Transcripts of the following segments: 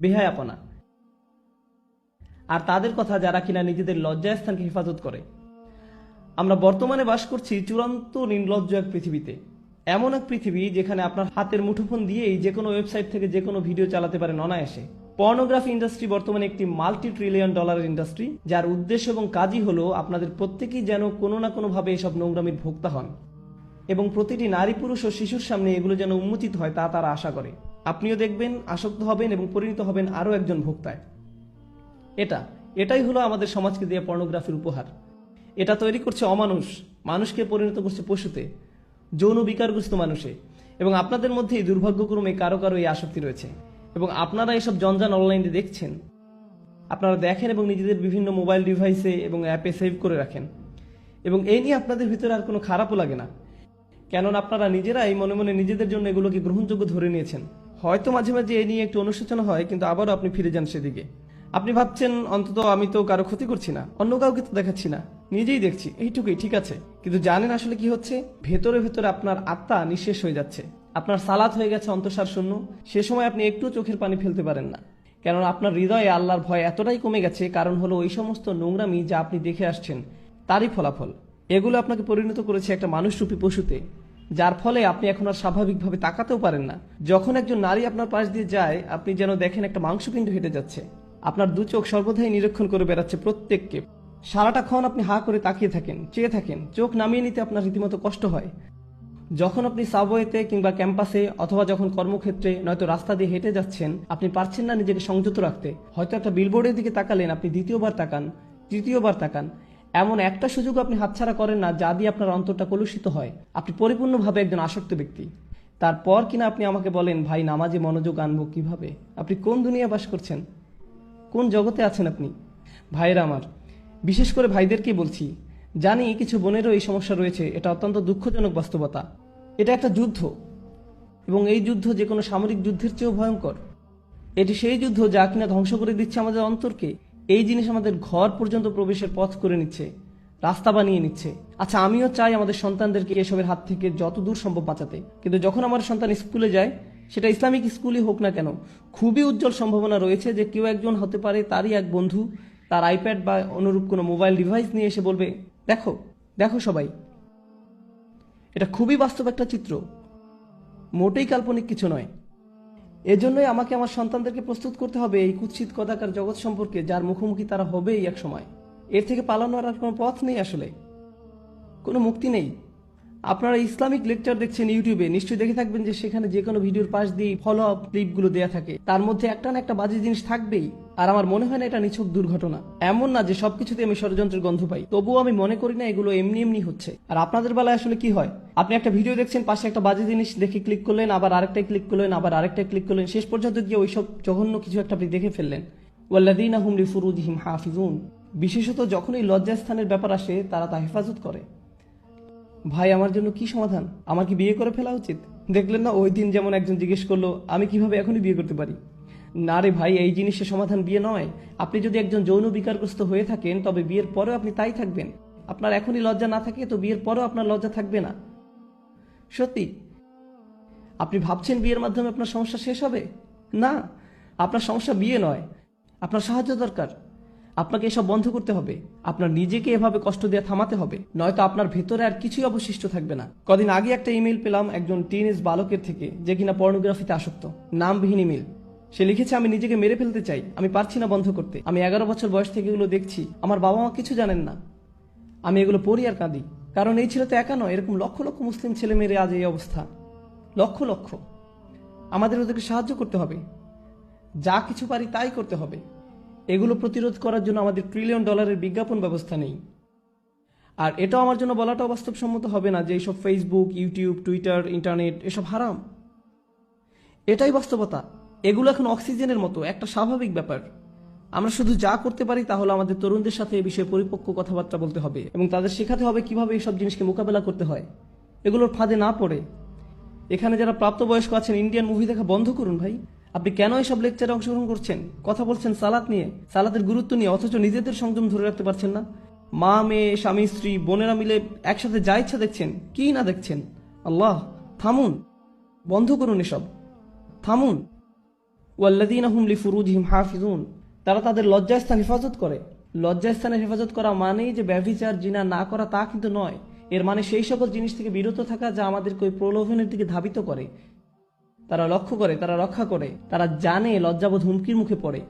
বেহায়াপনা, আর তাদের কথা যারা কিনা নিজেদের লজ্জাস্থানকে হেফাজত করে। আমরা বর্তমানে বাস করছি চূড়ান্ত নির্লজ্জ এক পৃথিবীতে। এমন এক পৃথিবী যেখানে আপনার হাতের মুঠোফোন দিয়েই যে কোনো ওয়েবসাইট থেকে যে কোনো ভিডিও চালাতে পারেন অনায়াসে। পর্নোগ্রাফি ইন্ডাস্ট্রি বর্তমানে একটি $multi-trillion ইন্ডাস্ট্রি, যার উদ্দেশ্য এবং কাজই হলো আপনাদের প্রত্যেকেই যেন কোনো না কোনোভাবে এসব নোংরামির ভোক্তা হন, এবং প্রতিটি নারী, পুরুষ ও শিশুর সামনে এগুলো যেন উন্মোচিত হয় তা তারা আশা করে। আপনিও দেখবেন, আসক্ত হবেন এবং পরিণত হবেন আরও একজন ভোক্তায়। এটাই হলো আমাদের সমাজকে দেওয়া পর্নোগ্রাফির উপহার। এটা তৈরি করছে অমানুষ, মানুষকে পরিণত করছে পশুতে, যৌন বিকারগ্রস্ত মানুষে। এবং আপনাদের মধ্যেই দুর্ভাগ্যক্রমে কারো কারো এই আসক্তি রয়েছে, এবং আপনারা এসব জঞ্জাল অনলাইনে দেখছেন। আপনারা দেখেন এবং নিজেদের বিভিন্ন মোবাইল ডিভাইসে এবং অ্যাপে সেভ করে রাখেন, এবং এই নিয়ে আপনাদের ভিতরে আর কোনো খারাপও লাগে না, কেননা আপনারা নিজেরাই মনে মনে নিজেদের জন্য এগুলোকে গ্রহণযোগ্য ধরে নিয়েছেন। হয়তো মাঝে মাঝে এ নিয়ে একটু অনুশোচনা হয়, কিন্তু আবারও আপনি ফিরে যান সেদিকে। আপনি ভাবছেন, অন্তত আমি তো কারো ক্ষতি করছি না, অন্য কাউকে তো দেখাচ্ছি না, নিজেই দেখছি, এইটুকুই ঠিক আছে। কিন্তু জানেন আসলে কি হচ্ছে? ভেতরে ভেতরে আপনার আত্মা নিঃশেষ হয়ে যাচ্ছে, আপনার সালাত হয়ে গেছে অন্তঃসার শূন্য। সে সময় আপনি একটু চোখের পানি ফেলতে পারেন না, কেননা আপনার হৃদয়ে আল্লাহর ভয় এতটাই কমে গেছে। কারণ হলো ওই সমস্ত নোংরামি যা আপনি দেখে আসছেন তারই ফলাফল। এগুলো আপনাকে পরিণত করেছে একটা মানুষরূপী পশুতে, যার ফলে আপনি এখন আর স্বাভাবিকভাবে তাকাতেও পারেন না। যখন একজন নারী আপনার পাশ দিয়ে যায়, আপনি যেন দেখেন একটা মাংসপিণ্ড হেঁটে যাচ্ছে। আপনার দু চোখ সর্বদাই নিরীক্ষণ করে বেড়াচ্ছে প্রত্যেককে। সারাটাক্ষণ আপনি হা করে তাকিয়ে থাকেন, চেয়ে থাকেন, চোখ নামিয়ে নিতে আপনার রীতিমতো কষ্ট হয়। যখন আপনি সাবওয়েতে কিংবা ক্যাম্পাসে অথবা যখন কর্মক্ষেত্রে নয়তো রাস্তা দিয়ে হেঁটে যাচ্ছেন, আপনি পারছেন না নিজেকে সংযত রাখতে। হয়তো একটা বিলবোর্ডের দিকে তাকালেন, আপনি দ্বিতীয়বার তাকান, তৃতীয়বার তাকান। এমন একটা সুযোগ আপনি হাতছাড়া করেন না যা দিয়ে আপনার অন্তরটা কলুষিত হয়। আপনি পরিপূর্ণভাবে একজন আসক্ত ব্যক্তি। তারপর কিনা আপনি আমাকে বলেন, ভাই নামাজে মনোযোগ আনবো কিভাবে? আপনি কোন দুনিয়া বাস করছেন? কোন জগতে আছেন আপনি? ভাইয়েরা আমার, বিশেষ করে ভাইদেরকেই বলছি, জানি কিছু বোনেরও এই সমস্যা রয়েছে। এটা অত্যন্ত দুঃখজনক বাস্তবতা। এটা একটা যুদ্ধ, এবং এই যুদ্ধ যে কোনো সামরিক যুদ্ধের চেয়েও ভয়ঙ্কর। এটি সেই যুদ্ধ যা কিনা ধ্বংস করে দিচ্ছে আমাদের অন্তরকে। এই জিনিস আমাদের ঘর পর্যন্ত প্রবেশের পথ করে নিচ্ছে, রাস্তা বানিয়ে নিচ্ছে। আচ্ছা, আমিও চাই আমাদের সন্তানদেরকে এসবের হাত থেকে যত দূর সম্ভব বাঁচাতে, কিন্তু যখন আমার সন্তান স্কুলে যায়, সেটা ইসলামিক স্কুলই হোক না কেন, খুবই উজ্জ্বল সম্ভাবনা রয়েছে যে কেউ একজন হতে পারে তারই এক বন্ধু তার আইপ্যাড বা অনুরূপ কোনো মোবাইল ডিভাইস নিয়ে এসে বলবে, দেখো দেখো সবাই। এটা খুবই বাস্তব একটা চিত্র, মোটেই কাল্পনিক কিছু নয়। এজন্যই আমাকে আমার সন্তানদেরকে প্রস্তুত করতে হবে এই কুৎসিত কদাকার জগৎ সম্পর্কে, যার মুখোমুখি তারা হবেই এক সময়। এর থেকে পালানোর আর কোনো পথ নেই, আসলে কোনো মুক্তি নেই। আপনারা ইসলামিক লেকচার দেখছেন ইউটিউবে, নিশ্চয়ই দেখে থাকবেন যে সেখানে যে কোনো ভিডিওর পাশ দিয়ে ফলো আপ ক্লিপগুলো দেওয়া থাকে, তার মধ্যে একটা না একটা বাজে জিনিস থাকবেই। আর আমার মনে হয় না এটা নিছক দুর্ঘটনা। এমন না যে সবকিছুতে আমি ষড়যন্ত্রের গন্ধ পাই, তবুও আমি মনে করি না এগুলো এমনি এমনি হচ্ছে। আর আপনাদের বেলায় আসলে কি হয়? আপনি একটা ভিডিও দেখছেন, পাশে একটা বাজে জিনিস দেখে ক্লিক করলেন, আবার আরেকটাই ক্লিক করলেন, আবার আরেকটাই ক্লিক করলেন, শেষ পর্যন্ত গিয়ে ওইসব জঘন্য কিছু একটা আপনি দেখে ফেললেন। ওয়াল্লাযীনা হুম লিফুরুজিহিম হাফিজুন। বিশেষত যখন এই লজ্জাস্থানের ব্যাপার আসে, তারা তা হেফাজত করে। ভাই, আমার জন্য কি সমাধান? আমার কি বিয়ে করে ফেলা উচিত? দেখলেন না ওই দিন যেমন একজন জিজ্ঞেস করলো, আমি কিভাবে এখনই বিয়ে করতে পারি? না রে ভাই, এই জিনিসের সমাধান বিয়ে নয়। আপনি যদি একজন যৌন বিকারগ্রস্ত হয়ে থাকেন, তবে বিয়ের পরেও আপনি তাই থাকবেন। আপনার এখনই লজ্জা না থাকে, তো বিয়ের পরেও আপনার লজ্জা থাকবে না। সত্যি। আপনি ভাবছেন বিয়ের মাধ্যমে আপনার সমস্যা শেষ হবে? না, আপনার সমস্যা বিয়ে নয়, আপনার সাহায্য দরকার। আপনাকে এসব বন্ধ করতে হবে। আপনার নিজেকে এভাবে কষ্ট দিয়ে থামাতে হবে, নয়তো আপনার ভেতরে আর কিছুই অবশিষ্ট থাকবে না। কদিন আগে একটা ইমেল পেলাম একজন টিনেজ বালকের থেকে, যে কিনা পর্নোগ্রাফিতে আসক্ত। নামবিহীন ইমেল। সে লিখেছে, আমি নিজেকে মেরে ফেলতে চাই, আমি পারছি না বন্ধ করতে। আমি 11 বছর বয়স থেকে এগুলো দেখছি, আমার বাবা মা কিছু জানেন না, আমি এগুলো পড়ি আর কাঁদি। কারণ এই ছেলে তো একা নয়, এরকম লক্ষ লক্ষ মুসলিম ছেলে মেয়ের আজ এই অবস্থা, লক্ষ লক্ষ। আমাদের ওদেরকে সাহায্য করতে হবে, যা কিছু পারি তাই করতে হবে। এগুলো প্রতিরোধ করার জন্য আমাদের $1 ট্রিলিয়ন বিজ্ঞাপন ব্যবস্থা নেই। আর এটাও আমার জন্য বলাটাও বাস্তবসম্মত হবে না যে এইসব ফেসবুক, ইউটিউব, টুইটার, ইন্টারনেট এসব হারাম। এটাই বাস্তবতা। এগুলো এখন অক্সিজেনের মতো একটা স্বাভাবিক ব্যাপার। আমরা শুধু যা করতে পারি তা হলো আমাদের তরুণদের সাথে এই বিষয়ে পরিপক্ক কথাবার্তা বলতে হবে, এবং তাদের শেখাতে হবে কিভাবে এইসব জিনিসকে মোকাবেলা করতে হয়, এগুলোর ফাঁদে না পড়ে। এখানে যারা প্রাপ্তবয়স্ক আছেন, ইন্ডিয়ান মুভি দেখা বন্ধ করুন ভাই। আপনি কেন এসব লেকচারে অংশগ্রহণ করছেন? কথা বলছেন সালাত নিয়ে, সালাতের গুরুত্ব নিয়ে, অথচ নিজেদের সংযম ধরে রাখতে পারছেন না। মা, মেয়ে, স্বামী, স্ত্রী, বোনেরা মিলে একসাথে যা ইচ্ছা দেখছেন, কি না দেখছেন। আল্লাহ, থামুন, বন্ধ করুন এসব, থামুন। ওয়াল্লাযীনা হুম লিফুরুজিহিম হাফিজুন, তারা তাদের লজ্জাস্থান হেফাজত করে। লজ্জাস্থানের হেফাজত করা মানেই যে ব্যভিচার জিনা না করা তা কিন্তু নয়। এর মানে সেই সকল জিনিস থেকে বিরত থাকা যা আমাদেরকে ওই প্রলোভনের দিকে ধাবিত করে। তারা লক্ষ্য করে, তারা রক্ষা করে, তারা জানে লজ্জাবোধ হুমকির মুখে পড়ে,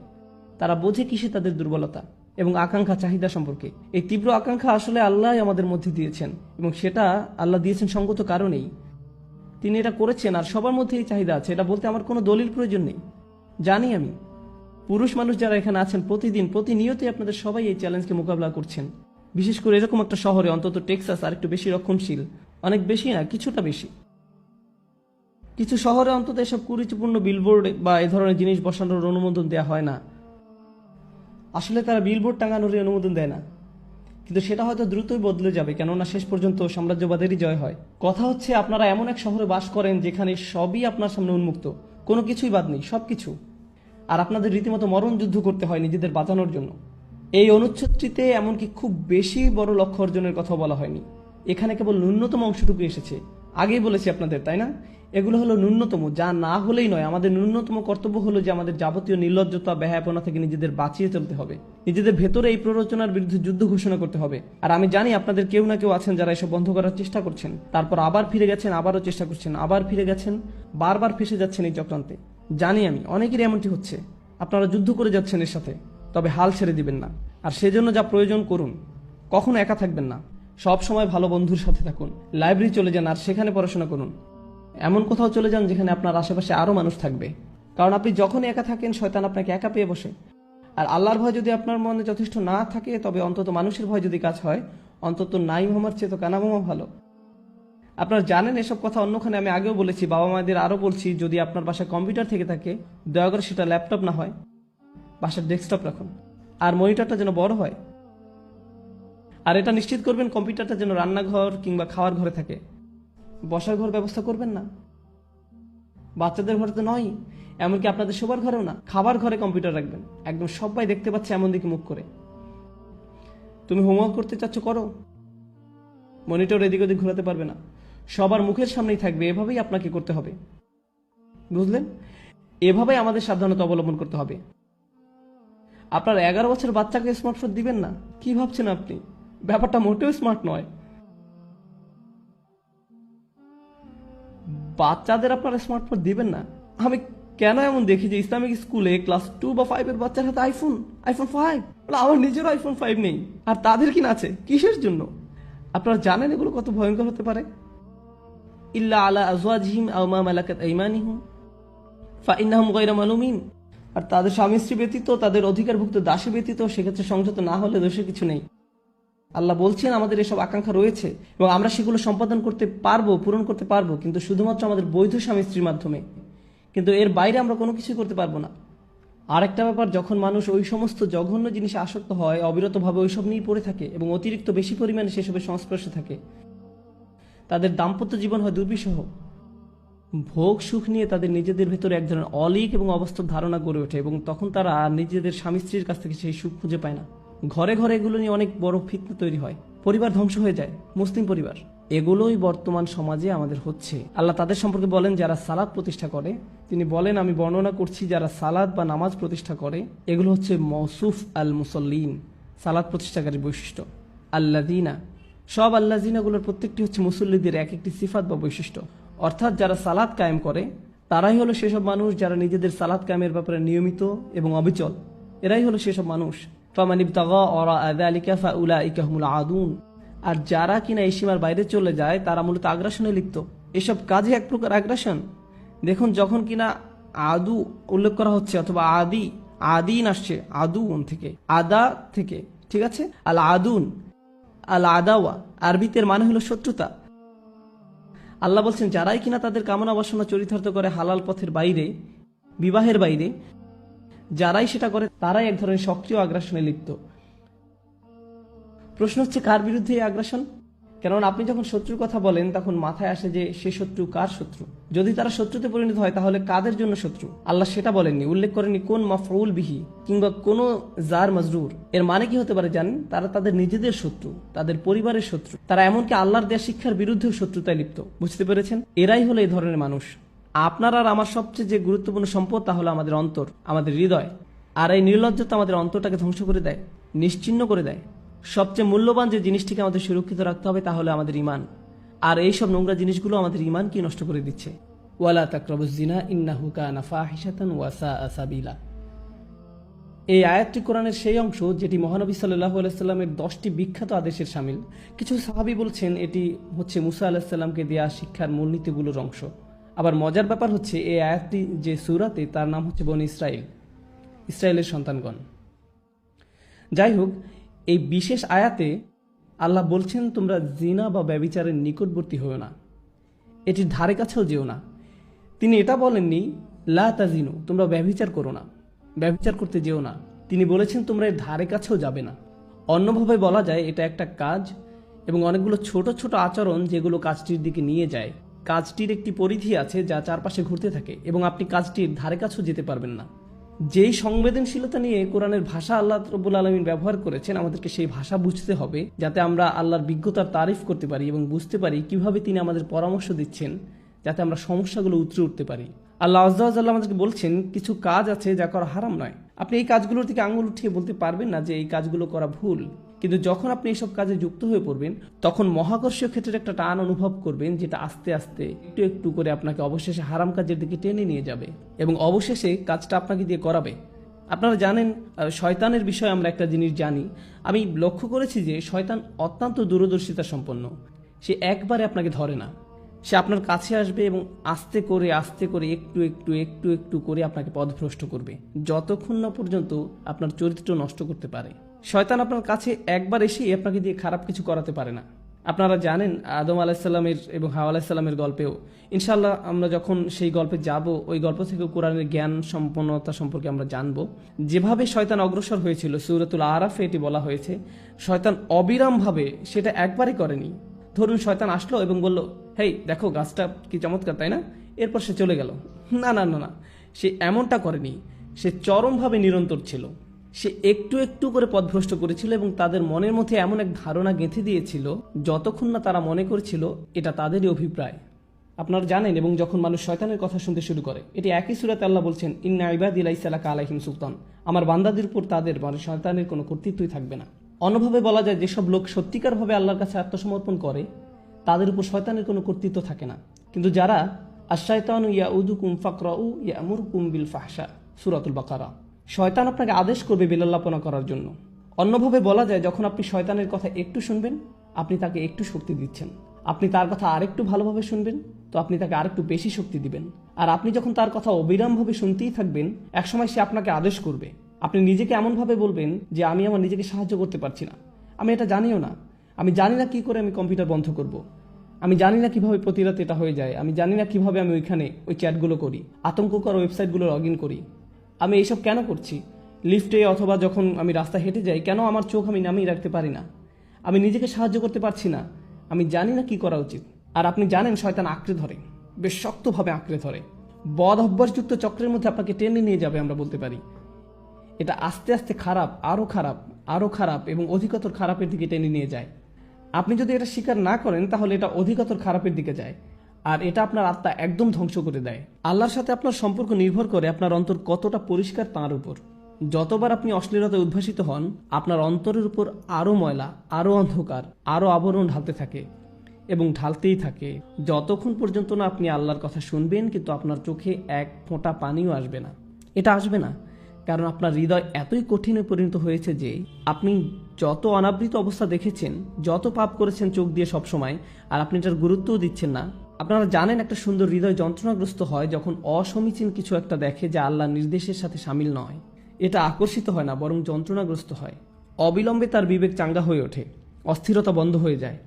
তারা বোঝে কিসে তাদের দুর্বলতা এবং আকাঙ্ক্ষা চাহিদা সম্পর্কে। এই তীব্র আকাঙ্ক্ষা আসলে আল্লাহ আমাদের মধ্যে দিয়েছেন এবং সেটা আল্লাহ দিয়েছেন সঙ্গত কারণেই। তিনি এটা করেছেন আর সবার মধ্যে এই চাহিদা আছে, এটা বলতে আমার কোনো দলিল প্রয়োজন নেই। জানি আমি পুরুষ মানুষ যারা এখানে আছেন প্রতিদিন প্রতিনিয়তই আপনাদের সবাই এই চ্যালেঞ্জকে মোকাবিলা করছেন। বিশেষ করে এরকম একটা শহরে, অন্তত টেক্সাস আর একটু বেশি রক্ষণশীল, অনেক বেশি না কিছুটা বেশি। কিছু শহরে অন্তত এসব কুরুচিপূর্ণ বিলবোর্ড বা এ ধরনের জিনিস বসানোর অনুমোদন দেওয়া হয় না। আসলে তারা বিলবোর্ড টাঙানোর অনুমোদন দেয় না, কিন্তু সেটা হয়তো দ্রুতই বদলে যাবে, কেননা শেষ পর্যন্ত সাম্রাজ্যবাদেরই জয় হয়। কথা হচ্ছে আপনারা এমন এক শহরে বাস করেন যেখানে সবই আপনার সামনে উন্মুক্ত, কোনো কিছুই বাদ নেই, সবকিছু। আর আপনাদের রীতিমতো মরণ যুদ্ধ করতে হয় নিজেদের বাঁচানোর জন্য। এই অনুচ্ছেদটিতে এমনকি খুব বেশি বড় লক্ষ্য অর্জনের কথা বলা হয়নি, এখানে কেবল ন্যূনতম অংশটুকু এসেছে। আগেই বলেছি আপনাদের, তাই না? এগুলো হলো ন্যূনতম, যা না হলেই নয়। আমাদের ন্যূনতম কর্তব্য হলো যে আমাদের যাবতীয় নির্লজ্জতা, বেহায়াপনা থেকে নিজেদের বাঁচিয়ে চলতে হবে, নিজেদের ভেতরে এই প্ররোচনার বিরুদ্ধে যুদ্ধ ঘোষণা করতে হবে। আর আমি জানি আপনাদের কেউ না কেউ আছেন যারা এসব বন্ধ করার চেষ্টা করছেন, তারপর আবার ফিরে গেছেন, আবারও চেষ্টা করছেন, আবার ফিরে গেছেন, বারবার ফেসে যাচ্ছেন এই চক্রান্তে। জানি আমি অনেকেরই এমনটি হচ্ছে। আপনারা যুদ্ধ করে যাচ্ছেন এর সাথে, তবে হাল ছেড়ে দিবেন না। আর সেজন্য যা প্রয়োজন করুন, কখনো একা থাকবেন না, সব সময় ভালো বন্ধুর সাথে থাকুন। লাইব্রেরি চলে যান আর সেখানে পড়াশোনা করুন। এমন কোথাও চলে যান যেখানে আপনার আশেপাশে আরো মানুষ থাকবে, কারণ আপনি যখনই একা থাকেন শয়তান আপনাকে একা পেয়ে বসে। আর আল্লাহর ভয় যদি আপনার মনে যথেষ্ট না থাকে, তবে অন্তত মানুষের ভয় যদি কাজ হয়, অন্তত নাই হোমার চেয়ে তো কানা বোমা ভালো। আপনারা জানেন এসব কথা অন্যখানে আমি আগেও বলেছি, বাবা মায়েদের আরো বলছি, যদি আপনার বাসায় কম্পিউটার থেকে থাকে দয়া করে সেটা ল্যাপটপ না হয়, বাসার ডেস্কটপ রাখুন। আর মনিটরটা যেন বড় হয়। আর এটা নিশ্চিত করবেন কম্পিউটারটা যেন রান্নাঘর কিংবা খাওয়ার ঘরে থাকে, বসার ঘর ব্যবস্থা করবেন না। বাচ্চাদের ঘরে তো নয়, এমনকি আপনাদের শোবার ঘরেও না। খাবার ঘরে কম্পিউটার রাখবেন, একদম সবাই দেখতে পাচ্ছে এমন দিকে মুখ করে। তুমি হোমওয়ার্ক করতে চাচ্ছ, করো, মনিটর এদিক ওদিক ঘোরাতে পারবে না, সবার মুখের সামনেই থাকবে। এভাবেই আপনাকে করতে হবে, বুঝলেন? এভাবেই আমাদের সাবধানতা অবলম্বন করতে হবে। আপনার 11 বছর বাচ্চাকে স্মার্টফোন দিবেন না, কি ভাবছেন আপনি? ব্যাপারটা মোটেও স্মার্ট নয়। বাচ্চাদের আপনারা স্মার্টফোন দিবেন না। আমি কেন এমন দেখি যে ইসলামিক স্কুলে ক্লাস 2 বা 5 এর বাচ্চার হাতে আইফোন 5। আমার নিজের আইফোন 5 নেই, আর তাদের কিনা আছে। কিসের জন্য? আপনারা জানেন এগুলো কত ভয়ঙ্কর হতে পারে? ইল্লা আলা আজওয়াজিহিম আও মা মালাকাত আইমানিহুম ফাইন্নাহুম গায়রু মালুমিন। আর তাদের স্বামী স্ত্রী ব্যতীত, তাদের অধিকারভুক্ত দাসী ব্যতীত, সেক্ষেত্রে সংযত না হলে দোষের কিছু নেই। আল্লাহ বলছেন আমাদের এসব আকাঙ্ক্ষা রয়েছে এবং আমরা সেগুলো সম্পাদন করতে পারবো, পূরণ করতে পারবো, কিন্তু শুধুমাত্র আমাদের বৈধ স্বামী স্ত্রীর মাধ্যমে। কিন্তু এর বাইরে আমরা কোনো কিছুই করতে পারবো না। আরেকটা ব্যাপার, যখন মানুষ ওই সমস্ত জঘন্য জিনিসে আসক্ত হয়, অবিরতভাবে ওইসব নিয়ে পড়ে থাকে এবং অতিরিক্ত বেশি পরিমাণে সেসবের সংস্পর্শে থাকে, তাদের দাম্পত্য জীবন হয় দুর্বিষহ। ভোগ সুখ নিয়ে তাদের নিজেদের ভেতরে এক ধরনের অলীক এবং অবাস্তব ধারণা গড়ে ওঠে এবং তখন তারা নিজেদের স্বামী স্ত্রীর কাছ থেকে সেই সুখ খুঁজে পায় না। ঘরে ঘরে এগুলো নিয়ে অনেক বড় ফিতনা তৈরি হয়, পরিবার ধ্বংস হয়ে যায়, মুসলিম পরিবার। এগুলোই বর্তমান সমাজে আমাদের হচ্ছে। আল্লাহ তাদের সম্পর্কে বলেন যারা সালাত প্রতিষ্ঠা করে। তিনি বলেন, আমি বর্ণনা করছি যারা সালাত বা নামাজ প্রতিষ্ঠা করে, এগুলো হচ্ছে মওসুফ আল মুসল্লিন, সালাত প্রতিষ্ঠাকারীর বৈশিষ্ট্য। আল্লাযিনা, সব আল্লাযিনাগুলোর প্রত্যেকটি হচ্ছে মুসল্লিদের এক একটি সিফাত বা বৈশিষ্ট্য। অর্থাৎ যারা সালাত কায়েম করে তারাই হলো সেসব মানুষ যারা নিজেদের সালাত কায়েমের ব্যাপারে নিয়মিত এবং অবিচল। এরাই হলো সেসব মানুষ। ফামান ইবতাগা ওয়ারাআ যালিকা ফাউলাইকা হুমুল আদুন। আর যারা কিনা এই সীমার বাইরে চলে যায় তারা মূলত আগ্রাসনে লিপ্ত। এসব কাজে এক প্রকার আগ্রাসন। দেখুন, যখন কিনা আদু উল্লেখ করা হচ্ছে অথবা আদিন আসছে আদুন থেকে, আদা থেকে, ঠিক আছে? আল আদুন, আল আদাওয়া আরবিতের মানে হলো শত্রুতা। আল্লাহ বলছেন যারাই কিনা তাদের কামনা বাসনা চরিতার্থ করে হালাল পথের বাইরে, বিবাহের বাইরে, যারাই সেটা করে তারাই এক ধরনের সক্রিয় আগ্রাসনে লিপ্ত। প্রশ্ন হচ্ছে কার বিরুদ্ধে এই আগ্রাসন? কেননা আপনি যখন শত্রুর কথা বলেন তখন মাথায় আসে যে সে শত্রু কার শত্রু। যদি তারা শত্রুতে পরিণত হয় তাহলে কাদের জন্য শত্রু? আল্লাহ সেটা বলেননি, উল্লেখ করেননি কোন মাফউল বিহি কিংবা কোন জার মাজরুর। এর মানে কি হতে পারে জানেন? তারা তাদের নিজেদের শত্রু, তাদের পরিবারের শত্রু, তারা এমনকি আল্লাহর দেয়া শিক্ষার বিরুদ্ধেও শত্রুতায় লিপ্ত। বুঝতে পেরেছেন? এরাই হলো এই ধরনের মানুষ। আপনার আর আমার সবচেয়ে যে গুরুত্বপূর্ণ সম্পদ তা হলো আমাদের অন্তর, আমাদের হৃদয়। আর এই নির্লজ্জতা আমাদের অন্তরটাকে ধ্বংস করে দেয়, নিশ্চিহ্ন করে দেয়। সবচেয়ে মূল্যবান যে জিনিসটিকে আমাদের সুরক্ষিত রাখতে হবে তা হলো আমাদের ঈমান। আর এইসব নোংরা জিনিসগুলো আমাদের ঈমানকে নষ্ট করে দিচ্ছে। ওয়ালা তাকরাবুজ জিনা ইন্নাহু কানা ফাহিশাতান ওয়া সাআ সাবিলা। এই আয়াতটি কোরআনের সেই অংশ যেটি মহানবী সাল্লাল্লাহু আলাইহি সাল্লামের 10টি বিখ্যাত আদেশের শামিল। কিছু সাহাবী বলছেন এটি হচ্ছে মুসা আলাইহিস সালামকে দেয়া শিক্ষার মূলনীতিগুলোর অংশ। আবার মজার ব্যাপার হচ্ছে এই আয়াতটি যে সূরাতে তার নাম হচ্ছে বনী ইসরাইল, ইসরায়েলের সন্তানগণ। যাই হোক, এই বিশেষ আয়াতে আল্লাহ বলছেন তোমরা জিনা বা ব্যভিচারের নিকটবর্তী হও না, এটির ধারে কাছেও যেও না। তিনি এটা বলেননি লা তাজিনু, তোমরা ব্যভিচার করো না, ব্যভিচার করতে যেও না। তিনি বলেছেন তোমরা এর ধারে কাছেও যাবে না। অন্যভাবে বলা যায় এটা একটা কাজ এবং অনেকগুলো ছোট ছোট আচরণ যেগুলো কাজটির দিকে নিয়ে যায়। কাজটির একটি পরিধি আছে যা চারপাশে ঘুরতে থাকে এবং আপনি কাজটির ধারে কাছেও যেতে পারবেন না। যেই সংবেদনশীলতা নিয়ে কোরআনের ভাষা আল্লাহ রাব্বুল আলামিন ব্যবহার করেছেন, আমাদেরকে সেই ভাষা বুঝতে হবে যাতে আমরা আল্লাহর বিজ্ঞতার তারিফ করতে পারি এবং বুঝতে পারি কিভাবে তিনি আমাদের পরামর্শ দিচ্ছেন যাতে আমরা সমস্যাগুলো উতরে উঠতে পারি। আল্লাহ আযজা ওয়া জাল্লা আমাদেরকে বলছেন কিছু কাজ আছে যা করা হারাম নয়। আপনি এই কাজগুলোর দিকে আঙুল উঠিয়ে বলতে পারবেন না যে এই কাজগুলো করা ভুল, কিন্তু যখন আপনি এইসব কাজে যুক্ত হয়ে পড়বেন তখন মহাকর্ষীয় ক্ষেত্রের একটা টান অনুভব করবেন, যেটা আস্তে আস্তে একটু একটু করে আপনাকে অবশেষে হারাম কাজের দিকে টেনে নিয়ে যাবে এবং অবশেষে কাজটা আপনাকে দিয়ে করাবে। আপনারা জানেন শয়তানের বিষয়ে আমরা একটা জিনিস জানি। আমি লক্ষ্য করেছি যে শয়তান অত্যন্ত দূরদর্শিতা সম্পন্ন। সে একবারে আপনাকে ধরে না, সে আপনার কাছে আসবে এবং আস্তে করে একটু একটু একটু একটু করে আপনাকে পথভ্রষ্ট করবে, যতক্ষণ না পর্যন্ত আপনার চরিত্র নষ্ট করতে পারে। শয়তান আপনার কাছে একবার এসেই আপনাকে দিয়ে খারাপ কিছু করাতে পারে না। আপনারা জানেন আদম আলাইসাল্লামের এবং হাওয়া আলাইসাল্লামের গল্পেও, ইনশাআল্লাহ আমরা যখন সেই গল্পে যাব ওই গল্প থেকে কোরআনের জ্ঞান সম্পন্নতা সম্পর্কে আমরা জানব। যেভাবে শয়তান অগ্রসর হয়েছিল সূরাতুল আরাফে এটি বলা হয়েছে, শয়তান অবিরামভাবে সেটা একবারই করেনি। ধরুন শয়তান আসলো এবং বলল, হেই দেখো গাছটা কি চমৎকার, তাই না? এরপর সে চলে গেল। না না না না, সে এমনটা করেনি। সে চরমভাবে নিরন্তর ছিল। সে একটু একটু করে পথভ্রষ্ট করেছিল এবং তাদের মনের মধ্যে এমন এক ধারণা গেঁথে দিয়েছিল যতক্ষণ না তারা মনে করেছিল এটা তাদেরই অভিপ্রায়। আপনারা জানেন, এবং যখন মানুষ শয়তানের কথা শুনতে শুরু করে, এটি একই সূরাতে আল্লাহ বলছেন ইন্না ইবাদি লাইসা লাকা আলাইহিম সুলতান, আমার বান্দাদের উপর তাদের মানে শয়তানের কোনো কর্তৃত্বই থাকবে না। অন্যভাবে বলা যায় যেসব লোক সত্যিকারভাবে আল্লাহর কাছে আত্মসমর্পণ করে তাদের উপর শয়তানের কোনো কর্তৃত্ব থাকে না। কিন্তু যারা আশ-শায়তানু ইয়াউদুকুম ফাকরাউ ইয়ামুরুকুম বিল ফাহশা, সূরাতুল বাকারা, শয়তান আপনাকে আদেশ করবে বেলাল্লাপনা করার জন্য। অন্যভাবে বলা যায় যখন আপনি শয়তানের কথা একটু শুনবেন আপনি তাকে একটু শক্তি দিচ্ছেন, আপনি তার কথা আরেকটু ভালোভাবে শুনবেন তো আপনি তাকে আরেকটু বেশি শক্তি দিবেন। আর আপনি যখন তার কথা অবিরামভাবে শুনতেই থাকবেন একসময় সে আপনাকে আদেশ করবে। আপনি নিজেকে এমনভাবে বলবেন যে আমি আমার নিজেকে সাহায্য করতে পারছি না, আমি এটা জানিও না, আমি জানি না কি করে আমি কম্পিউটার বন্ধ করব, আমি জানি না কিভাবে প্রতি রাতে এটা হয়ে যায়, আমি জানি না কিভাবে আমি ওইখানে ওই চ্যাটগুলো করি, আতঙ্ককর ওয়েবসাইটগুলো লগ ইন করি, আমি এইসব কেন করছি, লিফটে অথবা যখন আমি রাস্তা হেঁটে যাই কেন আমার চোখ আমি নামিয়ে রাখতে পারি না, আমি নিজেকে সাহায্য করতে পারছি না, আমি জানি না কি করা উচিত। আর আপনি জানেন শয়তান আঁকড়ে ধরে, বেশ শক্তভাবে আঁকড়ে ধরে, বদ অভ্যাসযুক্ত চক্রের মধ্যে আপনাকে টেনে নিয়ে যাবে। আমরা বলতে পারি এটা আস্তে আস্তে খারাপ, আরও খারাপ, আরও খারাপ এবং অধিকতর খারাপের দিকে টেনে নিয়ে যায়। আপনি যদি এটা স্বীকার না করেন তাহলে এটা অধিকতর খারাপের দিকে যায় আর এটা আপনার আত্মা একদম ধ্বংস করে দেয়। আল্লাহর সাথে আপনার সম্পর্ক নির্ভর করে আপনার অন্তর কতটা পরিষ্কার তার উপর। যতবার আপনি অশ্লীলতায় উদ্ভাসিত হন আপনার অন্তরের উপর আরও ময়লা, আরও অন্ধকার, আরও আবরণ ঢালতে থাকে এবং ঢালতেই থাকে যতক্ষণ পর্যন্ত না আপনি আল্লাহর কথা শুনবেন কিন্তু আপনার চোখে এক ফোঁটা পানিও আসবে না। এটা আসবে না কারণ আপনার হৃদয় এতই কঠিনে পরিণত হয়েছে যে আপনি যত অনাবৃত অবস্থা দেখেছেন, যত পাপ করেছেন চোখ দিয়ে সবসময়, আর আপনি এটার গুরুত্বও দিচ্ছেন না। আপনারা জানেন একটা সুন্দর হৃদয় যন্ত্রণাগ্রস্ত হয় যখন অসমীচীন কিছু একটা দেখে যা আল্লাহর নির্দেশের সাথে সামিল নয়। এটা আকর্ষিত হয় না বরং যন্ত্রণাগ্রস্ত হয়। অবিলম্বে তার বিবেক চাঙ্গা হয়ে ওঠে, অস্থিরতা বন্ধ হয়ে যায়।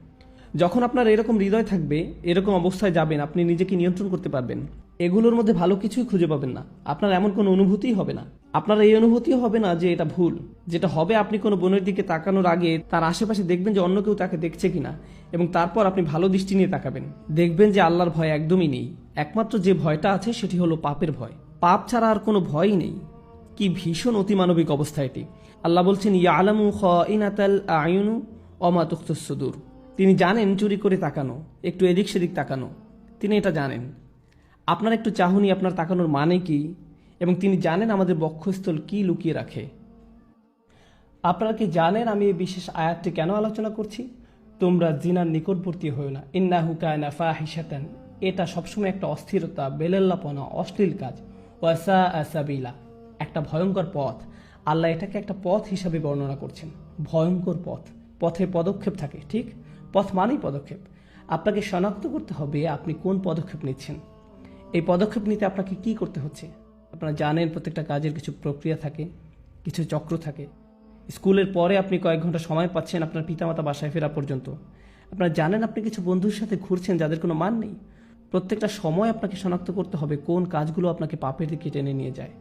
যখন আপনার এরকম হৃদয় থাকবে, এরকম অবস্থায় যাবেন, আপনি নিজেকে নিয়ন্ত্রণ করতে পারবেন। এগুলোর মধ্যে ভালো কিছুই খুঁজে পাবেন না, আপনার এমন কোনো অনুভূতিই হবে না। আপনার এই অনুভূতিও হবে না যে এটা ভুল। যেটা হবে, আপনি কোনো বোনের দিকে তাকানোর আগে তার আশেপাশে দেখবেন যে অন্য কেউ তাকে দেখছে কিনা এবং তারপর আপনি ভালো দৃষ্টি নিয়ে তাকাবেন। দেখবেন যে আল্লাহর ভয় একদমই নেই। একমাত্র যে ভয়টা আছে সেটি হলো পাপের ভয়। পাপ ছাড়া আর কোনো ভয়ই নেই। কি ভীষণ অতিমানবিক অবস্থা এটি। আল্লাহ বলছেন ইয়ালামু খাইনাতাল আয়ুনু ওয়া মা তুখফিস সুদূর। তিনি জানেন চুরি করে তাকানো, একটু এদিক সেদিক তাকানো, তিনি এটা জানেন। আপনার একটু চাহনি, আপনার তাকানোর মানে কি, এবং তিনি জানেন আমাদের বক্ষস্থল কি লুকিয়ে রাখে। আপনারা কি জানেন আমি এই বিশেষ আয়াতটি কেন আলোচনা করছি? তোমরা জিনার নিকটবর্তী হও না, ইন্নাহু কানা ফাহিশাতান। এটা সবসময় একটা অস্থিরতা, বেলেল্লাপনা, অশ্লীল কাজ। ওয়াসা আসাবিলা, একটা ভয়ঙ্কর পথ। আল্লাহ এটাকে একটা পথ হিসাবে বর্ণনা করছেন। ভয়ঙ্কর পথ, পথে পদক্ষেপ থাকে, ঠিক? পথ মানেই পদক্ষেপ। আপনাকে শনাক্ত করতে হবে আপনি কোন পদক্ষেপ নিচ্ছেন। এই পদক্ষেপ নিতে আপনাকে কি করতে হচ্ছে? আপনারা জানেন প্রত্যেকটা কাজের কিছু প্রক্রিয়া থাকে, কিছু চক্র থাকে। স্কুলের পরে আপনি কয়েক ঘন্টা সময় পাচ্ছেন আপনার পিতামাতা বাসায় ফেরা পর্যন্ত। আপনারা জানেন আপনি কিছু বন্ধুর সাথে ঘুরছেন যাদের কোনো মান নেই। প্রত্যেকটা সময় আপনাকে শনাক্ত করতে হবে কোন কাজগুলো আপনাকে পাপের দিকে টেনে নিয়ে যায়।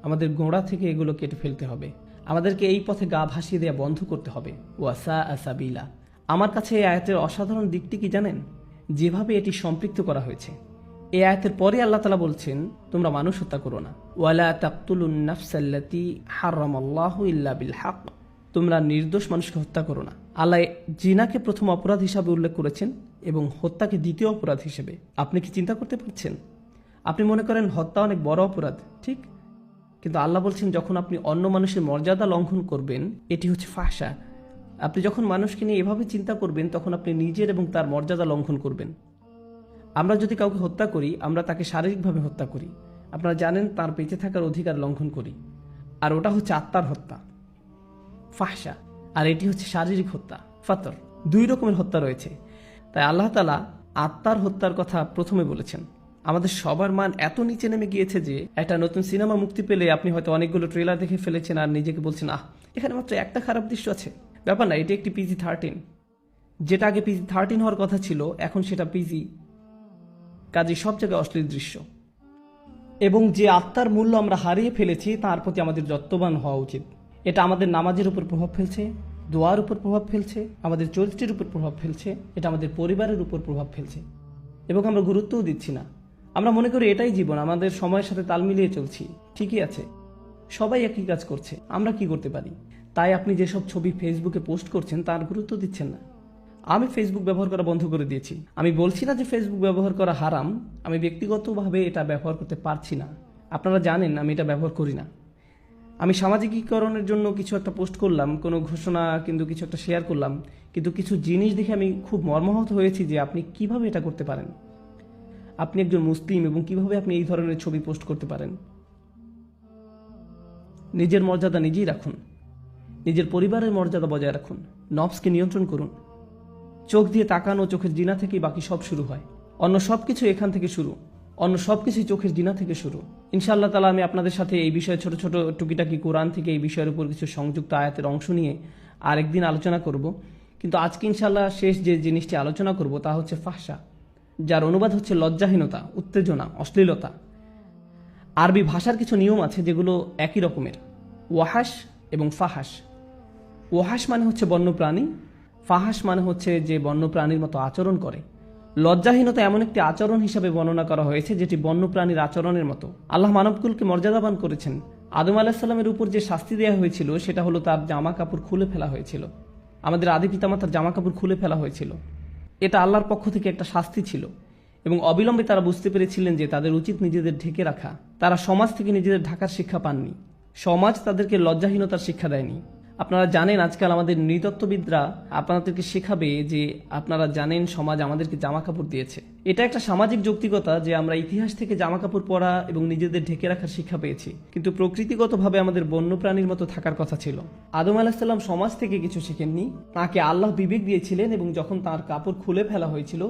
আমাদের গোড়া থেকে এগুলো কেটে ফেলতে হবে। আমাদেরকে এই পথে গা ভাসিয়ে দেওয়া বন্ধ করতে হবে। ওয়াসা আসাবিলা। আমার কাছে এই আয়াতের অসাধারণ দিকটি কি জানেন? যেভাবে এটি সম্পৃক্ত করা হয়েছে। এই আয়াতের পরে আল্লাহ তাআলা বলছেন, তোমরা মানুষ হত্যা করো না। ওয়ালা তাকতুলুন নাফসাল্লাতী হারামাল্লাহু ইল্লা বিল হক। তোমরা নির্দোষ মানুষকে হত্যা করো না। আল্লাহ জিনাকে প্রথম অপরাধ হিসাবে উল্লেখ করেছেন এবং হত্যাকে দ্বিতীয় অপরাধ হিসেবে। আপনি কি চিন্তা করতে পারছেন? আপনি মনে করেন হত্যা অনেক বড় অপরাধ, ঠিক? কিন্তু আল্লাহ বলছেন যখন আপনি অন্য মানুষের মর্যাদা লঙ্ঘন করবেন, এটি হচ্ছে ফাহশা। আপনি যখন মানুষকে নিয়ে এভাবে চিন্তা করবেন তখন আপনি নিজের এবং তার মর্যাদা লঙ্ঘন করবেন। আমরা যদি কাউকে হত্যা করি, আমরা তাকে শারীরিকভাবে হত্যা করি। আপনারা জানেন তার বেঁচে থাকার অধিকার লঙ্ঘন করি, আর ওটা হচ্ছে আত্মার হত্যা, ফাহশা। আর এটি হচ্ছে শারীরিক হত্যা, ফাতর। দুই রকমের হত্যা রয়েছে। তাই আল্লাহ তাআলা আত্মার হত্যার কথা প্রথমে বলেছেন। আমাদের সবার মান এত নিচে নেমে গিয়েছে যে একটা নতুন সিনেমা মুক্তি পেলে আপনি হয়তো অনেকগুলো ট্রেলার দেখে ফেলেছেন আর নিজেকে বলছেন, এখানে মাত্র একটা খারাপ দৃশ্য আছে। ব্যাপার না, এটি একটি PG-13। যেটা আগে PG-13 হওয়ার কথা ছিল, এখন সেটা PG। কাজে সব জায়গায় অশ্লীল দৃশ্য। এবং যে আত্মার মূল্য আমরা হারিয়ে ফেলেছি তার প্রতি আমাদের যত্নবান হওয়া উচিত। এটা আমাদের নামাজের উপর প্রভাব ফেলছে, দোয়ার উপর প্রভাব ফেলছে, আমাদের চরিত্রের উপর প্রভাব ফেলছে, এটা আমাদের পরিবারের উপর প্রভাব ফেলছে। এবং আমরা গুরুত্বও দিচ্ছি না। আমরা মনে করি এটাই জীবন, আমাদের সময়ের সাথে তাল মিলিয়ে চলছি। ঠিকই আছে, সবাই একই কাজ করছে, আমরা কি করতে পারি? তাই আপনি যেসব ছবি ফেসবুকে পোস্ট করছেন তার গুরুত্ব দিচ্ছেন না। আমি ফেসবুক ব্যবহার করা বন্ধ করে দিয়েছি। আমি বলছি না যে ফেসবুক ব্যবহার করা হারাম, আমি ব্যক্তিগতভাবে এটা ব্যবহার করতে পারছি না। আপনারা জানেন আমি এটা ব্যবহার করি না। আমি সামাজিকীকরণের জন্য কিছু একটা পোস্ট করলাম, কোনো ঘোষণা কিন্তু কিছু একটা শেয়ার করলাম, কিন্তু কিছু জিনিস দেখে আমি খুব মর্মাহত হয়েছি যে আপনি কিভাবে এটা করতে পারেন। আপনি একজন মুসলিম এবং কিভাবে আপনি এই ধরনের ছবি পোস্ট করতে পারেন? নিজের মর্যাদা নিজেই রাখুন, নিজের পরিবারের মর্যাদা বজায় রাখুন, নফসকে নিয়ন্ত্রণ করুন। চোখ দিয়ে তাকানো, চোখের জিনা থেকেই বাকি সব শুরু হয়। অন্য সব কিছু এখান থেকে শুরু, অন্য সব কিছুই চোখের জিনা থেকে শুরু। ইনশাআল্লাহ তাআলা আমি আপনাদের সাথে এই বিষয়ে ছোট ছোট টুকিটাকি কোরআন থেকে এই বিষয়ের উপর কিছু সংযুক্ত আয়াতের অংশ নিয়ে আরেকদিন আলোচনা করব। কিন্তু আজকে ইনশাআল্লাহ শেষ যে জিনিসটি আলোচনা করব তা হচ্ছে ফাহশা, যার অনুবাদ হচ্ছে লজ্জাহীনতা, উত্তেজনা, অশ্লীলতা। আরবি ভাষার কিছু নিয়ম আছে যেগুলো একই রকমের, ওয়াহাস এবং ফাহাস। ওয়াহাস মানে হচ্ছে বন্যপ্রাণী, ফাহাস মানে হচ্ছে যে বন্যপ্রাণীর মতো আচরণ করে। লজ্জাহীনতা এমন একটি আচরণ হিসাবে বর্ণনা করা হয়েছে যেটি বন্যপ্রাণীর আচরণের মতো। আল্লাহ মানবকুলকে মর্যাদাবান করেছেন। আদম আলাহিসাল্লামের উপর যে শাস্তি দেওয়া হয়েছিল সেটা হলো তার জামা কাপড় খুলে ফেলা হয়েছিল। আমাদের আদি পিতামাতার জামা কাপড় খুলে ফেলা হয়েছিল। এটা আল্লাহর পক্ষ থেকে একটা শাস্তি ছিল এবং অবিলম্বে তারা বুঝতে পেরেছিলেন যে তাদের উচিত নিজেদের ঢেকে রাখা। তারা সমাজ থেকে নিজেদের ঢাকার শিক্ষা পাননি, সমাজ তাদেরকে লজ্জাহীনতার শিক্ষা দেয়নি। আপনারা জানেন আজকাল আমাদের নৃতত্ত্ববিদরা আপনাদেরকে শেখাবে যে আপনারা জানেন সমাজ আমাদেরকে জামা কাপড় দিয়েছে। এটা একটা সামাজিক যৌক্তিকতা যে আমরা ইতিহাস থেকে জামা কাপড় পরা এবং নিজেদের ঢেকে রাখার শিক্ষা পেয়েছি, কিন্তু প্রকৃতিগতভাবে আমাদের বন্যপ্রাণীর মতো থাকার কথা ছিল। আদম আলাহিসাল্লাম সমাজ থেকে কিছু শিখেননি, তাকে আল্লাহ বিবেক দিয়েছিলেন এবং যখন তার কাপড় খুলে ফেলা হয়েছিল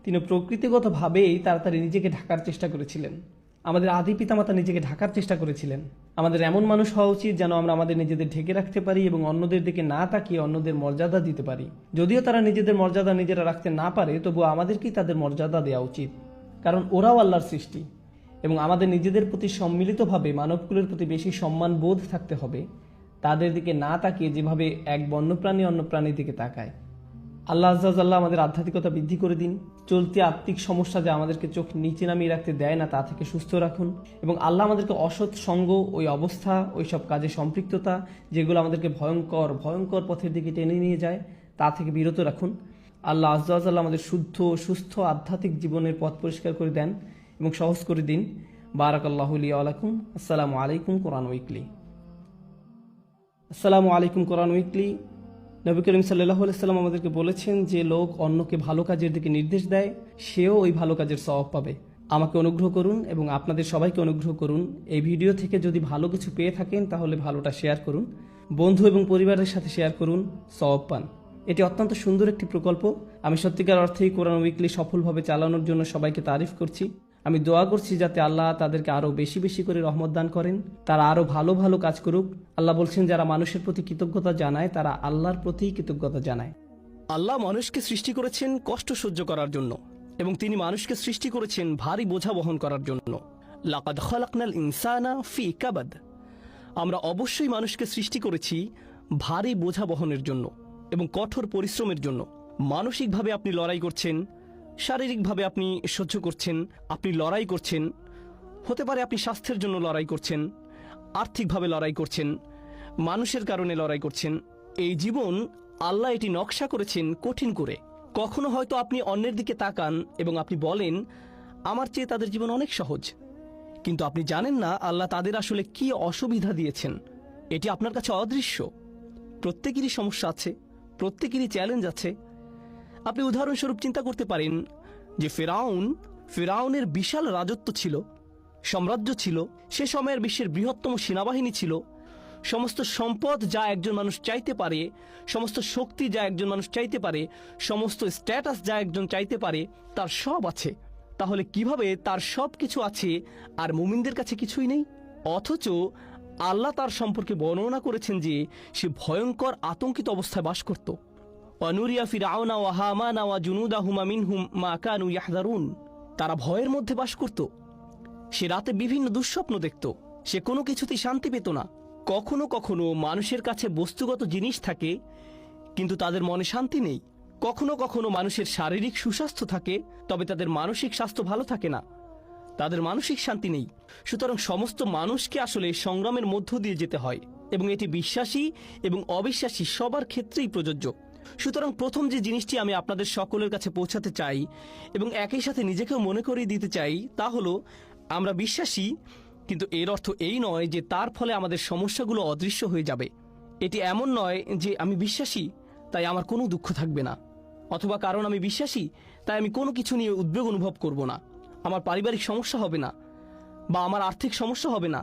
তিনি প্রকৃতিগতভাবেই তাড়াতাড়ি নিজেকে ঢাকার চেষ্টা করেছিলেন। আমাদের আদি পিতামাতা নিজেকে ঢাকার চেষ্টা করেছিলেন। আমাদের এমন মানুষ হওয়া উচিত যেন আমরা আমাদের নিজেদের ঢেকে রাখতে পারি এবং অন্যদের দিকে না তাকিয়ে অন্যদের মর্যাদা দিতে পারি। যদিও তারা নিজেদের মর্যাদা নিজেরা রাখতে না পারে, তবুও আমাদেরকেই তাদের মর্যাদা দেওয়া উচিত, কারণ ওরাও আল্লাহর সৃষ্টি। এবং আমাদের নিজেদের প্রতি সম্মিলিতভাবে মানবকুলের প্রতি বেশি সম্মান বোধ থাকতে হবে, তাদের দিকে না তাকিয়ে যেভাবে এক বন্যপ্রাণী অন্য প্রাণীর দিকে তাকায়। আল্লাহ আজ্জাল্লাহ আমাদের আধ্যাত্মিকতা বৃদ্ধি করে দিন। চলতি আত্মিক সমস্যা যা আমাদেরকে চোখ নিচে নামিয়ে রাখতে দেয় না তা থেকে সুস্থ রাখুন এবং আল্লাহ আমাদেরকে অসৎ সঙ্গ, ওই অবস্থা, ওই সব কাজে সম্পৃক্ততা যেগুলো আমাদেরকে ভয়ঙ্কর ভয়ঙ্কর পথের দিকে টেনে নিয়ে যায় তা থেকে বিরত রাখুন। আল্লাহ আজ্জাল্লাহ আমাদের শুদ্ধ সুস্থ আধ্যাত্মিক জীবনের পথ পরিষ্কার করে দেন এবং সহজ করে দিন। বারাকাল্লাহু লি ওয়া লাকুম। আসসালামু আলাইকুম কোরআন উইকলি। আসসালামু আলাইকুম কোরআন উইকলি। নবী করিম সাল্লাল্লাহু আলাইহি সাল্লাম আমাদেরকে বলেছেন, যে লোক অন্যকে ভালো কাজের দিকে নির্দেশ দেয় সেও ওই ভালো কাজের সওয়াব পাবে। আমাকে অনুগ্রহ করুন এবং আপনাদের সবাইকে অনুগ্রহ করুন, এই ভিডিও থেকে যদি ভালো কিছু পেয়ে থাকেন তাহলে ভালোটা শেয়ার করুন, বন্ধু এবং পরিবারের সাথে শেয়ার করুন, সওয়াব পান। এটি অত্যন্ত সুন্দর একটি প্রকল্প। আমি সত্যিকার অর্থেই কোরআন উইকলি সফলভাবে চালানোর জন্য সবাইকে তারিফ করছি। আমি দোয়া করছি যাতে আল্লাহ তাদেরকে আরও বেশি বেশি করে রহমত দান করেন, তারা আরও ভালো ভালো কাজ করুক। আল্লাহ বলছেন, যারা মানুষের প্রতি কৃতজ্ঞতা জানায় তারা আল্লাহর প্রতি কৃতজ্ঞতা জানায়। আল্লাহ মানুষকে সৃষ্টি করেছেন কষ্ট সহ্য করার জন্য, এবং তিনি মানুষকে সৃষ্টি করেছেন ভারী বোঝা বহন করার জন্য। লাকাদ খালাকনাল ইনসানা ফি কাবাদ। আমরা অবশ্যই মানুষকে সৃষ্টি করেছি ভারী বোঝা বহনের জন্য এবং কঠোর পরিশ্রমের জন্য। মানসিকভাবে আপনি লড়াই করছেন, শারীরিকভাবে আপনি সহ্য করছেন, আপনি লড়াই করছেন। হতে পারে আপনি স্বাস্থ্যের জন্য লড়াই করছেন, আর্থিকভাবে লড়াই করছেন, মানুষের কারণে লড়াই করছেন। এই জীবন আল্লাহ এটি নকশা করেছেন কঠিন করে। কখনো হয়তো আপনি অন্যের দিকে তাকান এবং আপনি বলেন, আমার চেয়ে তাদের জীবন অনেক সহজ, কিন্তু আপনি জানেন না আল্লাহ তাদের আসলে কি অসুবিধা দিয়েছেন। এটি আপনার কাছে অদৃশ্য। প্রত্যেকেরই সমস্যা আছে, প্রত্যেকেরই চ্যালেঞ্জ আছে। আপনি উদাহরণস্বরূপ চিন্তা করতে পারেন যে ফেরাউনের বিশাল রাজত্ব ছিল, সাম্রাজ্য ছিল, সে সময়ের বিশ্বের বৃহত্তম সেনাবাহিনী ছিল, সমস্ত সম্পদ যা একজন মানুষ চাইতে পারে, সমস্ত শক্তি যা একজন মানুষ চাইতে পারে, সমস্ত স্ট্যাটাস যা একজন চাইতে পারে, তার সব আছে। তাহলে কিভাবে তার সব কিছু আছে আর মুমিনদের কাছে কিছুই নেই? অথচ আল্লাহ তার সম্পর্কে বর্ণনা করেছেন যে সে ভয়ঙ্কর আতঙ্কিত অবস্থায় বাস করত। অনুরিয়া ফিরআউনা ওয়া হামানা ওয়া জুনুদাহুমা মিনহুম মা কানু ইয়াহযারুন। তারা ভয়ের মধ্যে বাস করত। সে রাতে বিভিন্ন দুঃস্বপ্ন দেখত। সে কোনো কিছুতেই শান্তি পেত না। কখনো কখনো মানুষের কাছে বস্তুগত জিনিস থাকে কিন্তু তাদের মনে শান্তি নেই। কখনো কখনো মানুষের শারীরিক সুস্বাস্থ্য থাকে, তবে তাদের মানসিক স্বাস্থ্য ভালো থাকে না, তাদের মানসিক শান্তি নেই। সুতরাং সমস্ত মানুষকে আসলে সংগ্রামের মধ্য দিয়ে যেতে হয়, এবং এটি বিশ্বাসী এবং অবিশ্বাসী সবার ক্ষেত্রেই প্রযোজ্য। সুতরাং প্রথম যে জিনিসটি আমি আপনাদের সকলের কাছে পৌঁছাতে চাই এবং একই সাথে নিজেকেও মনে করিয়ে দিতে চাই, তা হলো আমরা বিশ্বাসী, কিন্তু এর অর্থ এই নয় যে তার ফলে আমাদের সমস্যাগুলো অদৃশ্য হয়ে যাবে। এটি এমন নয় যে আমি বিশ্বাসী তাই আমার কোনো দুঃখ থাকবে না, অথবা কারণ আমি বিশ্বাসী তাই আমি কোনো কিছু নিয়ে উদ্বেগ অনুভব করব না, আমার পারিবারিক সমস্যা হবে না, বা আমার আর্থিক সমস্যা হবে না,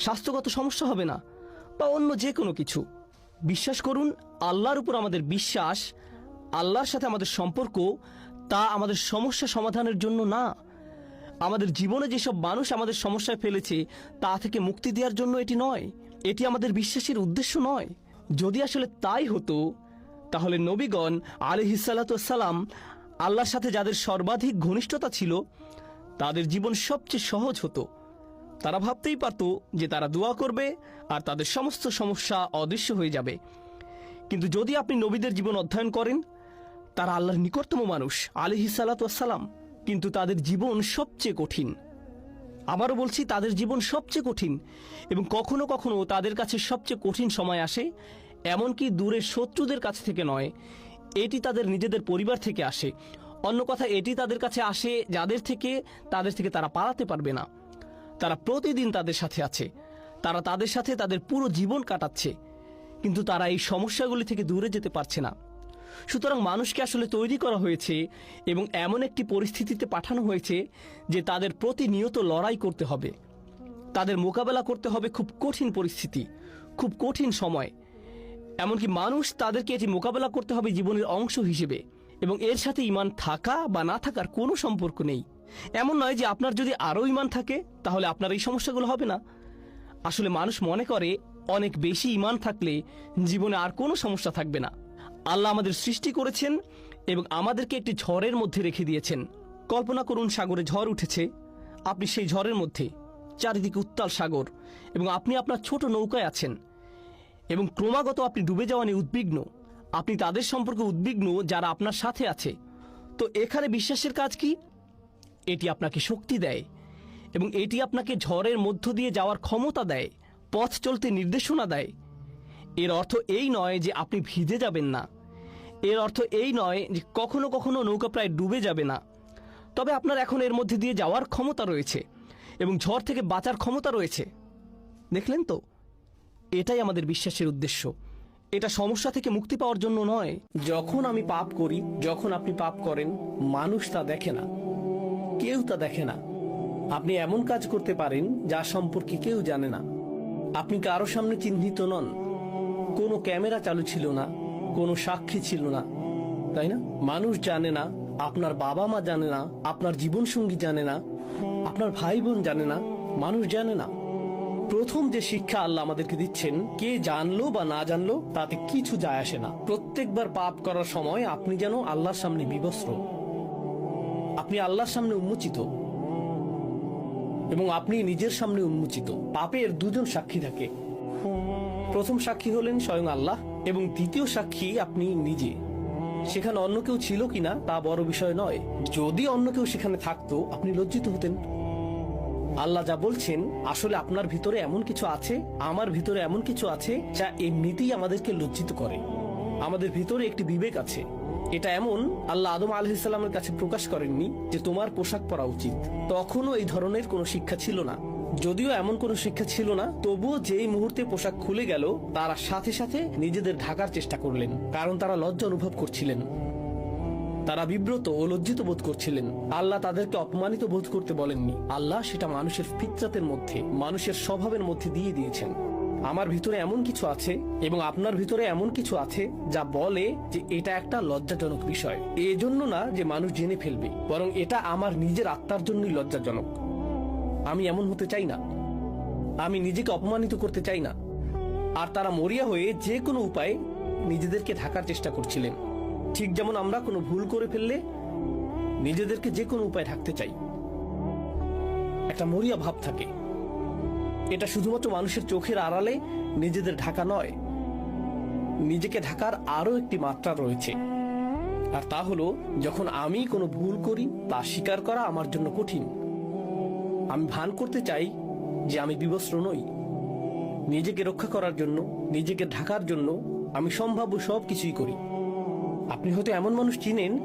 স্বাস্থ্যগত সমস্যা হবে না, বা অন্য যে কোনো কিছু। বিশ্বাস করুন, আল্লাহর উপর আমাদের বিশ্বাস, আল্লাহর সাথে আমাদের সম্পর্ক, তা আমাদের সমস্যা সমাধানের জন্য না। আমাদের জীবনে যেসব মানুষ আমাদের সমস্যায় ফেলেছে তা থেকে মুক্তি দেওয়ার জন্য এটি নয়। এটি আমাদের বিশ্বাসের উদ্দেশ্য নয়। যদি আসলে তাই হতো তাহলে নবীগণ আলাইহিসসালাতু ওয়াসসালাম, আল্লাহর সাথে যাদের সর্বাধিক ঘনিষ্ঠতা ছিল, তাদের জীবন সবচেয়ে সহজ হতো। তারা ভাবতেই পারত যে তারা দোয়া করবে আর তাদের সমস্ত সমস্যা অদৃশ্য হয়ে যাবে। কিন্তু যদি আপনি নবীদের জীবন অধ্যয়ন করেন, তারা আল্লাহর নিকটতম মানুষ আলাইহিসসালাতু ওয়াসসালাম, কিন্তু তাদের জীবন সবচেয়ে কঠিন। আবারও বলছি, তাদের জীবন সবচেয়ে কঠিন, এবং কখনো কখনো তাদের কাছে সবচেয়ে কঠিন সময় আসে, এমনকি দূরের শত্রুদের কাছ থেকে নয়, এটি তাদের নিজেদের পরিবার থেকে আসে। অন্য কথা, এটি তাদের কাছে আসে যাদের থেকে তারা পালাতে পারবে না। তারা প্রতিদিন তাদের সাথে আছে, তারা তাদের সাথে তাদের পুরো জীবন কাটাচ্ছে, কিন্তু তারা এই সমস্যাগুলি থেকে দূরে যেতে পারছে না। সুতরাং মানুষকে আসলে তৈরি করা হয়েছে এবং এমন একটি পরিস্থিতিতে পাঠানো হয়েছে যে তাদের প্রতিনিয়ত লড়াই করতে হবে, তাদের মোকাবেলা করতে হবে খুব কঠিন পরিস্থিতি, খুব কঠিন সময়। এমনকি মানুষ তাদেরকে এটি মোকাবেলা করতে হবে জীবনের অংশ হিসেবে, এবং এর সাথে ঈমান থাকা বা না থাকার কোনো সম্পর্ক নেই। এমন নয় যে আপনার যদি আরও ঈমান থাকে তাহলে আপনার এই সমস্যাগুলো হবে না। আসলে মানুষ মনে করে অনেক বেশি ঈমান থাকলে জীবনে আর কোনো সমস্যা থাকবে না। আল্লাহ আমাদের সৃষ্টি করেছেন এবং আমাদেরকে একটি ঝড়ের মধ্যে রেখে দিয়েছেন। কল্পনা করুন, সাগরে ঝড় উঠেছে, আপনি সেই ঝড়ের মধ্যে, চারিদিকে উত্তাল সাগর, এবং আপনি আপনার ছোট নৌকায় আছেন, এবং ক্রমাগত আপনি ডুবে যাওয়া নিয়ে উদ্বিগ্ন। আপনি তাদের সম্পর্কে উদ্বিগ্ন যারা আপনার সাথে আছে। তো এখানে বিশ্বাসের কাজ কি? এটি আপনাকে শক্তি দেয়, এবং এটি আপনাকে ঝড়ের মধ্য দিয়ে যাওয়ার ক্ষমতা দেয়, পথ চলতে নির্দেশনা দেয়। এর অর্থ এই নয় যে আপনি ভিজে যাবেন না, এর অর্থ এই নয় যে কখনো কখনো নৌকা প্রায় ডুবে যাবে না। তবে আপনার এখন এর মধ্যে দিয়ে যাওয়ার ক্ষমতা রয়েছে এবং ঝড় থেকে বাঁচার ক্ষমতা রয়েছে। দেখলেন তো, এটাই আমাদের বিশ্বাসের উদ্দেশ্য। এটা সমস্যা থেকে মুক্তি পাওয়ার জন্য নয়। যখন আমি পাপ করি, যখন আপনি পাপ করেন, মানুষ তা দেখে না, কেউ তা দেখে না। আপনি এমন কাজ করতে পারেন যা সম্পর্কে কেউ জানে না। আপনি কারো সামনে চিহ্নিত নন, কোনো ক্যামেরা চালু ছিল না, কোনো সাক্ষী ছিল না, তাই না? মানুষ জানে না, আপনার বাবা মা জানে না, আপনার জীবনসঙ্গী জানে না, আপনার ভাই বোন জানে না, মানুষ জানে না। প্রথম যে শিক্ষা আল্লাহ আমাদেরকে দিচ্ছেন, কে জানলো বা না জানলো তাতে কিছু যায় আসে না। প্রত্যেকবার পাপ করার সময় আপনি যেন আল্লাহর সামনে বিবস্ত্র, আপনি আল্লাহর সামনে উন্মোচিত এবং আপনি নিজের সামনে উন্মোচিত। পাপের দুজন সাক্ষী থাকে। প্রথম সাক্ষী হলেন স্বয়ং আল্লাহ এবং দ্বিতীয় সাক্ষী আপনি নিজে। সেখানে অন্য কেউ ছিল কিনা তা বড় বিষয় নয়। যদি অন্য কেউ সেখানে থাকতো, আপনি লজ্জিত হতেন। আল্লাহ যা বলছেন, আসলে আপনার ভিতরে এমন কিছু আছে, আমার ভিতরে এমন কিছু আছে যা এমনিতেই আমাদেরকে লজ্জিত করে। আমাদের ভিতরে একটি বিবেক আছে। এটা এমন, আল্লাহ আদম আলাইহিস সালামের কাছে প্রকাশ করেননি যে তোমার পোশাক পরা উচিত। তখনও এই ধরনের কোনো শিক্ষা ছিল না। যদিও এমন কোনো শিক্ষা ছিল না, তবুও যেই মুহূর্তে পোশাক খুলে গেল, তারা সাথে সাথে নিজেদের ঢাকার চেষ্টা করলেন, কারণ তারা লজ্জা অনুভব করছিলেন। তারা বিব্রত ও লজ্জিত বোধ করছিলেন। আল্লাহ তাদেরকে অপমানিত বোধ করতে বলেননি। আল্লাহ সেটা মানুষের ফিতরাতের মধ্যে, মানুষের স্বভাবের মধ্যে দিয়ে দিয়েছেন। আমার ভিতরে এমন কিছু আছে এবং আপনার ভিতরে এমন কিছু আছে যা বলে যে এটা একটা লজ্জাজনক বিষয়। এজন্য না যে মানুষ জেনে ফেলবে, বরং এটা আমার নিজের আত্মার জন্যই লজ্জাজনক। আমি এমন হতে চাই না, আমি নিজেকে অপমানিত করতে চাই না। আর তারা মরিয়া হয়ে যে কোনো উপায়ে নিজেদেরকে ঢাকার চেষ্টা করছিলেন, ঠিক যেমন আমরা কোনো ভুল করে ফেললে নিজেদেরকে যে কোনো উপায়ে ঢাকতে চাই। একটা মরিয়া ভাব থাকে। এটা শুধুমাত্র মানুষের চোখের আড়ালে নিজেদের ঢাকা নয়, নিজেকে ঢাকার আরো একটি মাত্রা রয়েছে। আর তা হলো, যখন আমি কোনো ভুল করি তা স্বীকার করা আমার জন্য কঠিন। আমি ভান করতে চাই যে আমি বিবস্ত্র নই। নিজেকে রক্ষা করার জন্য, নিজেকে ঢাকার জন্য আমি সম্ভাব্য সব কিছুই করি। আপনি হয়তো এমন মানুষ চিনেন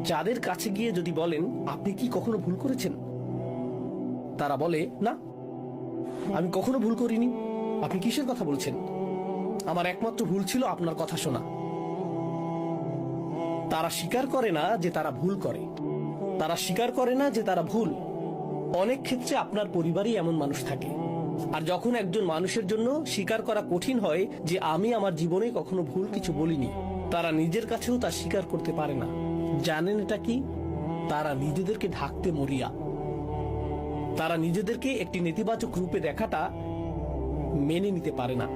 যাদের কাছে গিয়ে যদি বলেন আপনি কি কখনো ভুল করেছেন, তারা বলে না, আমি কখনো ভুল করিনি। আপনি কিসের কথা বলছেন? আমার একমাত্র ভুল ছিল আপনার কথা শোনা। তারা স্বীকার করে না যে তারা ভুল করে, তারা স্বীকার করে না যে তারা ভুল। অনেক ক্ষেত্রে আপনার পরিবারেই এমন মানুষ থাকে। আর যখন একজন মানুষের জন্য স্বীকার করা কঠিন হয় যে আমি আমার জীবনে কখনো ভুল কিছু বলিনি, তারা নিজের কাছেও তা স্বীকার করতে পারে না। জানেন এটা কি? তারা নিজেদেরকে ঢাকতে মরিয়া। তারা নিজেদেরকে একটি নেতিবাচক রূপে দেখাটা মেনে নিতে পারে না।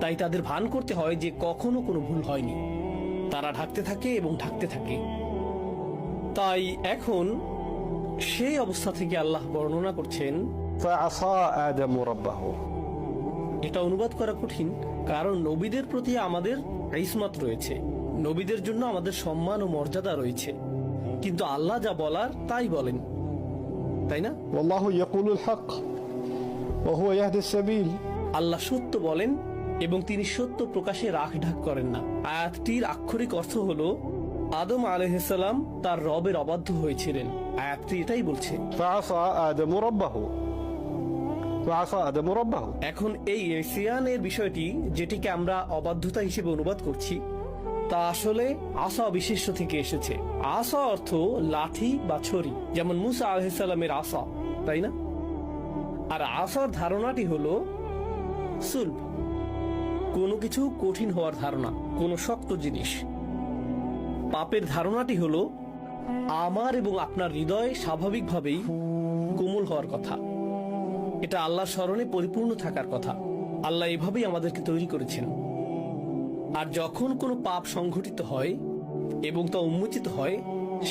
তাই তাদের ভান করতে হয় যে কখনো কোনো ভুল হয়নি। তারা ঢাকতে থাকে এবং ঢাকতে থাকে। তাই এখন সেই অবস্থা থেকে আল্লাহ বর্ণনা করছেন, فعصى آدم ربه। এটা অনুবাদ করা কঠিন, কারণ নবীদের প্রতি আমাদের ইসমাত রয়েছে, নবীদের জন্য আমাদের সম্মান ও মর্যাদা রয়েছে। কিন্তু আল্লাহ যা বলার তাই বলেন, তাই না? والله يقول الحق وهو يهدي السبيل। আল্লাহ সত্য বলেন এবং তিনি সত্য প্রকাশে রাখ ঢাক করেন না। আয়াতটির আক্ষরিক অর্থ হলো আদম আলাইহিস সালাম তার রবের অবাধ্য হয়েছিলেন। আয়াতটি এটাই বলছে। فعصى آدم ربه فعصى آدم ربه। এখন এই ইসিয়ানের বিষয়টি, যেটিকে আমরা অবাধ্যতা হিসেবে অনুবাদ করছি, তা আসলে আসা বিশেষ্য থেকে এসেছে। আসা অর্থ লাঠি বা ছড়ি, যেমন মুসা আলাইহিস সালামের আসা, তাই না? আর আসার ধারণাটি হলো সুলভ, কোনো কিছু কঠিন হওয়ার ধারণা, কোনো শক্ত জিনিস। পাপের ধারণাটি হলো আমার এবং আপনার হৃদয় স্বাভাবিকভাবেই কোমল হওয়ার কথা। এটা আল্লাহর স্মরণে পরিপূর্ণ থাকার কথা। আল্লাহ এভাবেই আমাদেরকে তৈরি করেছেন। আর যখন কোনো পাপ সংঘটিত হয় এবং তা উন্মোচিত হয়,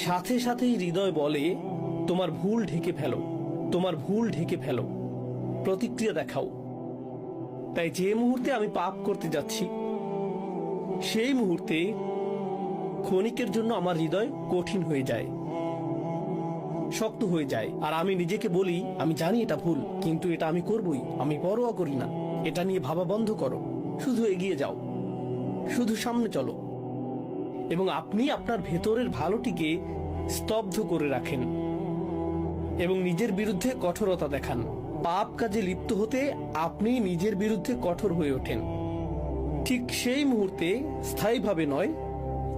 সাথে সাথেই হৃদয় বলে তোমার ভুল ঢেকে ফেলো, তোমার ভুল ঢেকে ফেলো, প্রতিক্রিয়া দেখাও। তাই যে মুহূর্তে আমি পাপ করতে যাচ্ছি, সেই মুহূর্তে ক্ষণিকের জন্য আমার হৃদয় কঠিন হয়ে যায়, শক্ত হয়ে যায়। আর আমি নিজেকে বলি, আমি জানি এটা ভুল, কিন্তু এটা আমি করবই, আমি পরোয়া করি না। এটা নিয়ে ভাবা বন্ধ করো, শুধু এগিয়ে যাও, শুধু সামনে চলো। এবং আপনি আপনার ভেতরের ভালোটিকে স্তব্ধ করে রাখেন এবং নিজের বিরুদ্ধে কঠোরতা দেখান। পাপ কাজে লিপ্ত হতে আপনি নিজের বিরুদ্ধে কঠোর হয়ে ওঠেন, ঠিক সেই মুহূর্তে, স্থায়ীভাবে নয়,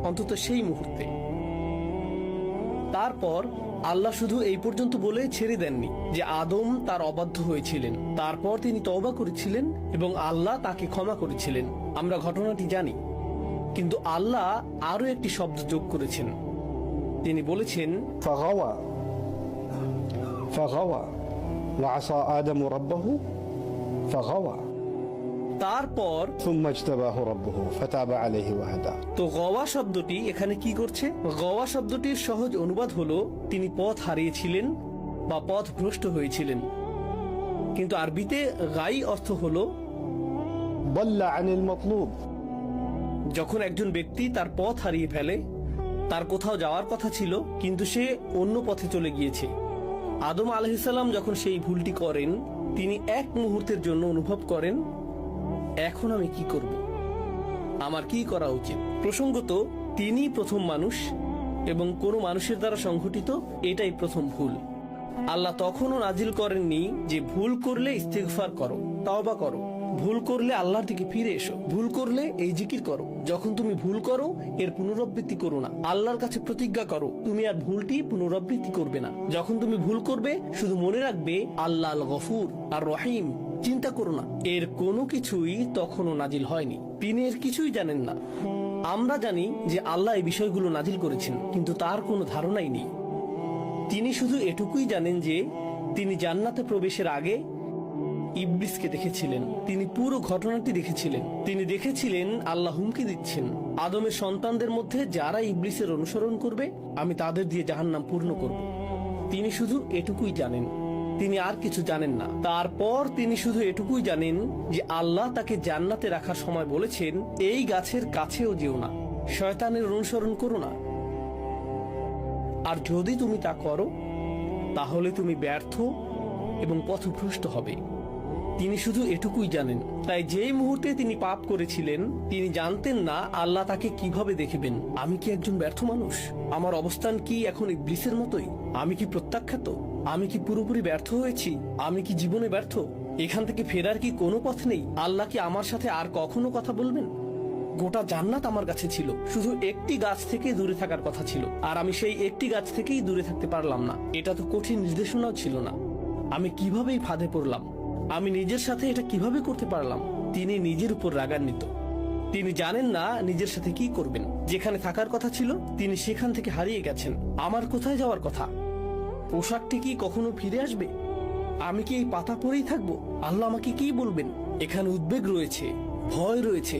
অন্তত সেই মুহূর্তে। তারপর আল্লাহ শুধু এই পর্যন্ত বলে ছেড়ে দেননি যে আদম তার অবাধ্য হয়েছিলেন, তারপর তিনি তওবা করেছিলেন এবং আল্লাহ তাকে ক্ষমা করেছিলেন। আমরা ঘটনাটি জানি, কিন্তু আল্লাহ আরো একটি শব্দ যোগ করেছেন। তিনি বলেছেন, فغوى فغوى وعصى آدم ربه فغوى তারপর। ثم اجتباه ربه فتاب عليه وهدى। তো গওয়া শব্দটি এখানে কি করছে? গওয়া শব্দটির সহজ অনুবাদ হলো তিনি পথ হারিয়েছিলেন বা পথ ভ্রষ্ট হয়েছিলেন, কিন্তু আরবিতে গাই অর্থ হলো ضل عن المطلوب। যখন একজন ব্যক্তি তার পথ হারিয়ে ফেলে, তার কোথাও যাওয়ার কথা ছিল কিন্তু সে অন্য পথে চলে গিয়েছে। আদম আলাইহিসসালাম যখন সেই ভুলটি করেন, তিনি এক মুহূর্তের জন্য অনুভব করেন, এখন আমি কি করব, আমার কি করা উচিত। প্রসঙ্গত তিনি প্রথম মানুষ এবং কোনো মানুষের দ্বারা সংঘটিত এটাই প্রথম ভুল। আল্লাহ তখনও নাজিল করেননি যে ভুল করলে ইস্তিগফার করো, তওবা করো, ভুল করলে আল্লাহর দিকে ফিরে এসো, ভুল করলে এই জিকির করো। যখন তুমি ভুল করো এর পুনরাবৃত্তি করো না, আল্লাহর কাছে প্রতিজ্ঞা করো তুমি আর ভুলটি পুনরাবৃত্তি করবে না। যখন তুমি ভুল করবে শুধু মনে রাখবে আল্লাহ আল গফুর আর রহিম, চিন্তা করো না। এর কোনো কিছুই তখনও নাজিল হয়নি, তিনি এর কিছুই জানেন না। আমরা জানি যে আল্লাহ এই বিষয়গুলো নাজিল করেছেন, কিন্তু তার কোনো ধারণাই নেই। তিনি শুধু এটুকুই জানেন যে তিনি জান্নাতে প্রবেশের আগে ইবলিসকে দেখেছিলেন, তিনি পুরো ঘটনাটি দেখেছিলেন। তিনি দেখেছিলেন আল্লাহ হুমকি দিচ্ছেন, আদমের সন্তানদের মধ্যে যারা ইবলিসের অনুসরণ করবে আমি তাদের দিয়ে জাহান্নাম পূর্ণ করব। তিনি শুধু এটুকুই জানেন, তিনি আর কিছু জানেন না। তারপর তিনি শুধু এটুকুই জানেন যে আল্লাহ তাকে জান্নাতে রাখার সময় বলেছেন, এই গাছের কাছেও যেও না, শয়তানের অনুসরণ করো না, আর যদি তুমি তা করো তাহলে তুমি ব্যর্থ এবং পথভ্রষ্ট হবে। তিনি শুধু এটুকুই জানেন। তাই যেই মুহূর্তে তিনি পাপ করেছিলেন, তিনি জানতেন না আল্লাহ তাকে কিভাবে দেখবেন। আমি কি একজন ব্যর্থ মানুষ? আমার অবস্থান কি এখন ইবলিসের মতোই? আমি কি প্রত্যাখ্যাত? আমি কি পুরোপুরি ব্যর্থ হয়েছি? আমি কি জীবনে ব্যর্থ? এখান থেকে ফেরার কি কোনো পথ নেই? আল্লাহ কি আমার সাথে আর কখনো কথা বলবেন? গোটা জান্নাত আমার কাছে ছিল, শুধু একটি গাছ থেকে দূরে থাকার কথা ছিল, আর আমি সেই একটি গাছ থেকেই দূরে থাকতে পারলাম না। এটা তো কঠিন নির্দেশনাও ছিল না। আমি কিভাবেই ফাঁদে পড়লাম? আমি নিজের সাথে এটা কিভাবে করতে পারলাম? তিনি নিজের উপর রাগান্বিত। তিনি জানেন না নিজের সাথে কি করবেন। যেখানে থাকার কথা ছিল তিনি সেখান থেকে হারিয়ে গেছেন। আমার কোথায় যাওয়ার কথা? পোশাকটি কি কখনো ফিরে আসবে? আমি কি এই পাতা পরেই থাকবো? আল্লাহ আমাকে কি বলবেন? এখানে উদ্বেগ রয়েছে, ভয় রয়েছে,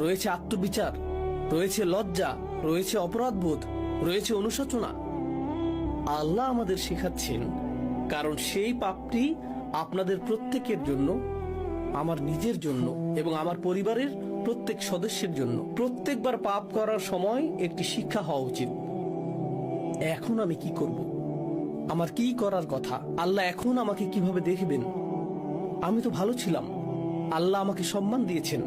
রয়েছে আত্মবিচার, রয়েছে লজ্জা, রয়েছে অপরাধবোধ, রয়েছে অনুশোচনা। আল্লাহ আমাদের শেখাচ্ছেন, কারণ সেই পাপটি আপনাদের প্রত্যেকের জন্য, আমার নিজের জন্য এবং আমার পরিবারের প্রত্যেক সদস্যের জন্য। প্রত্যেকবার পাপ করার সময় একটি শিক্ষা হওয়া উচিত। এখন আমি কি করব? আমার কি করার কথা? আল্লাহ এখন আমাকে কিভাবে দেখবেন? আমি তো ভালো ছিলাম, আল্লাহ আমাকে সম্মান দিয়েছেন,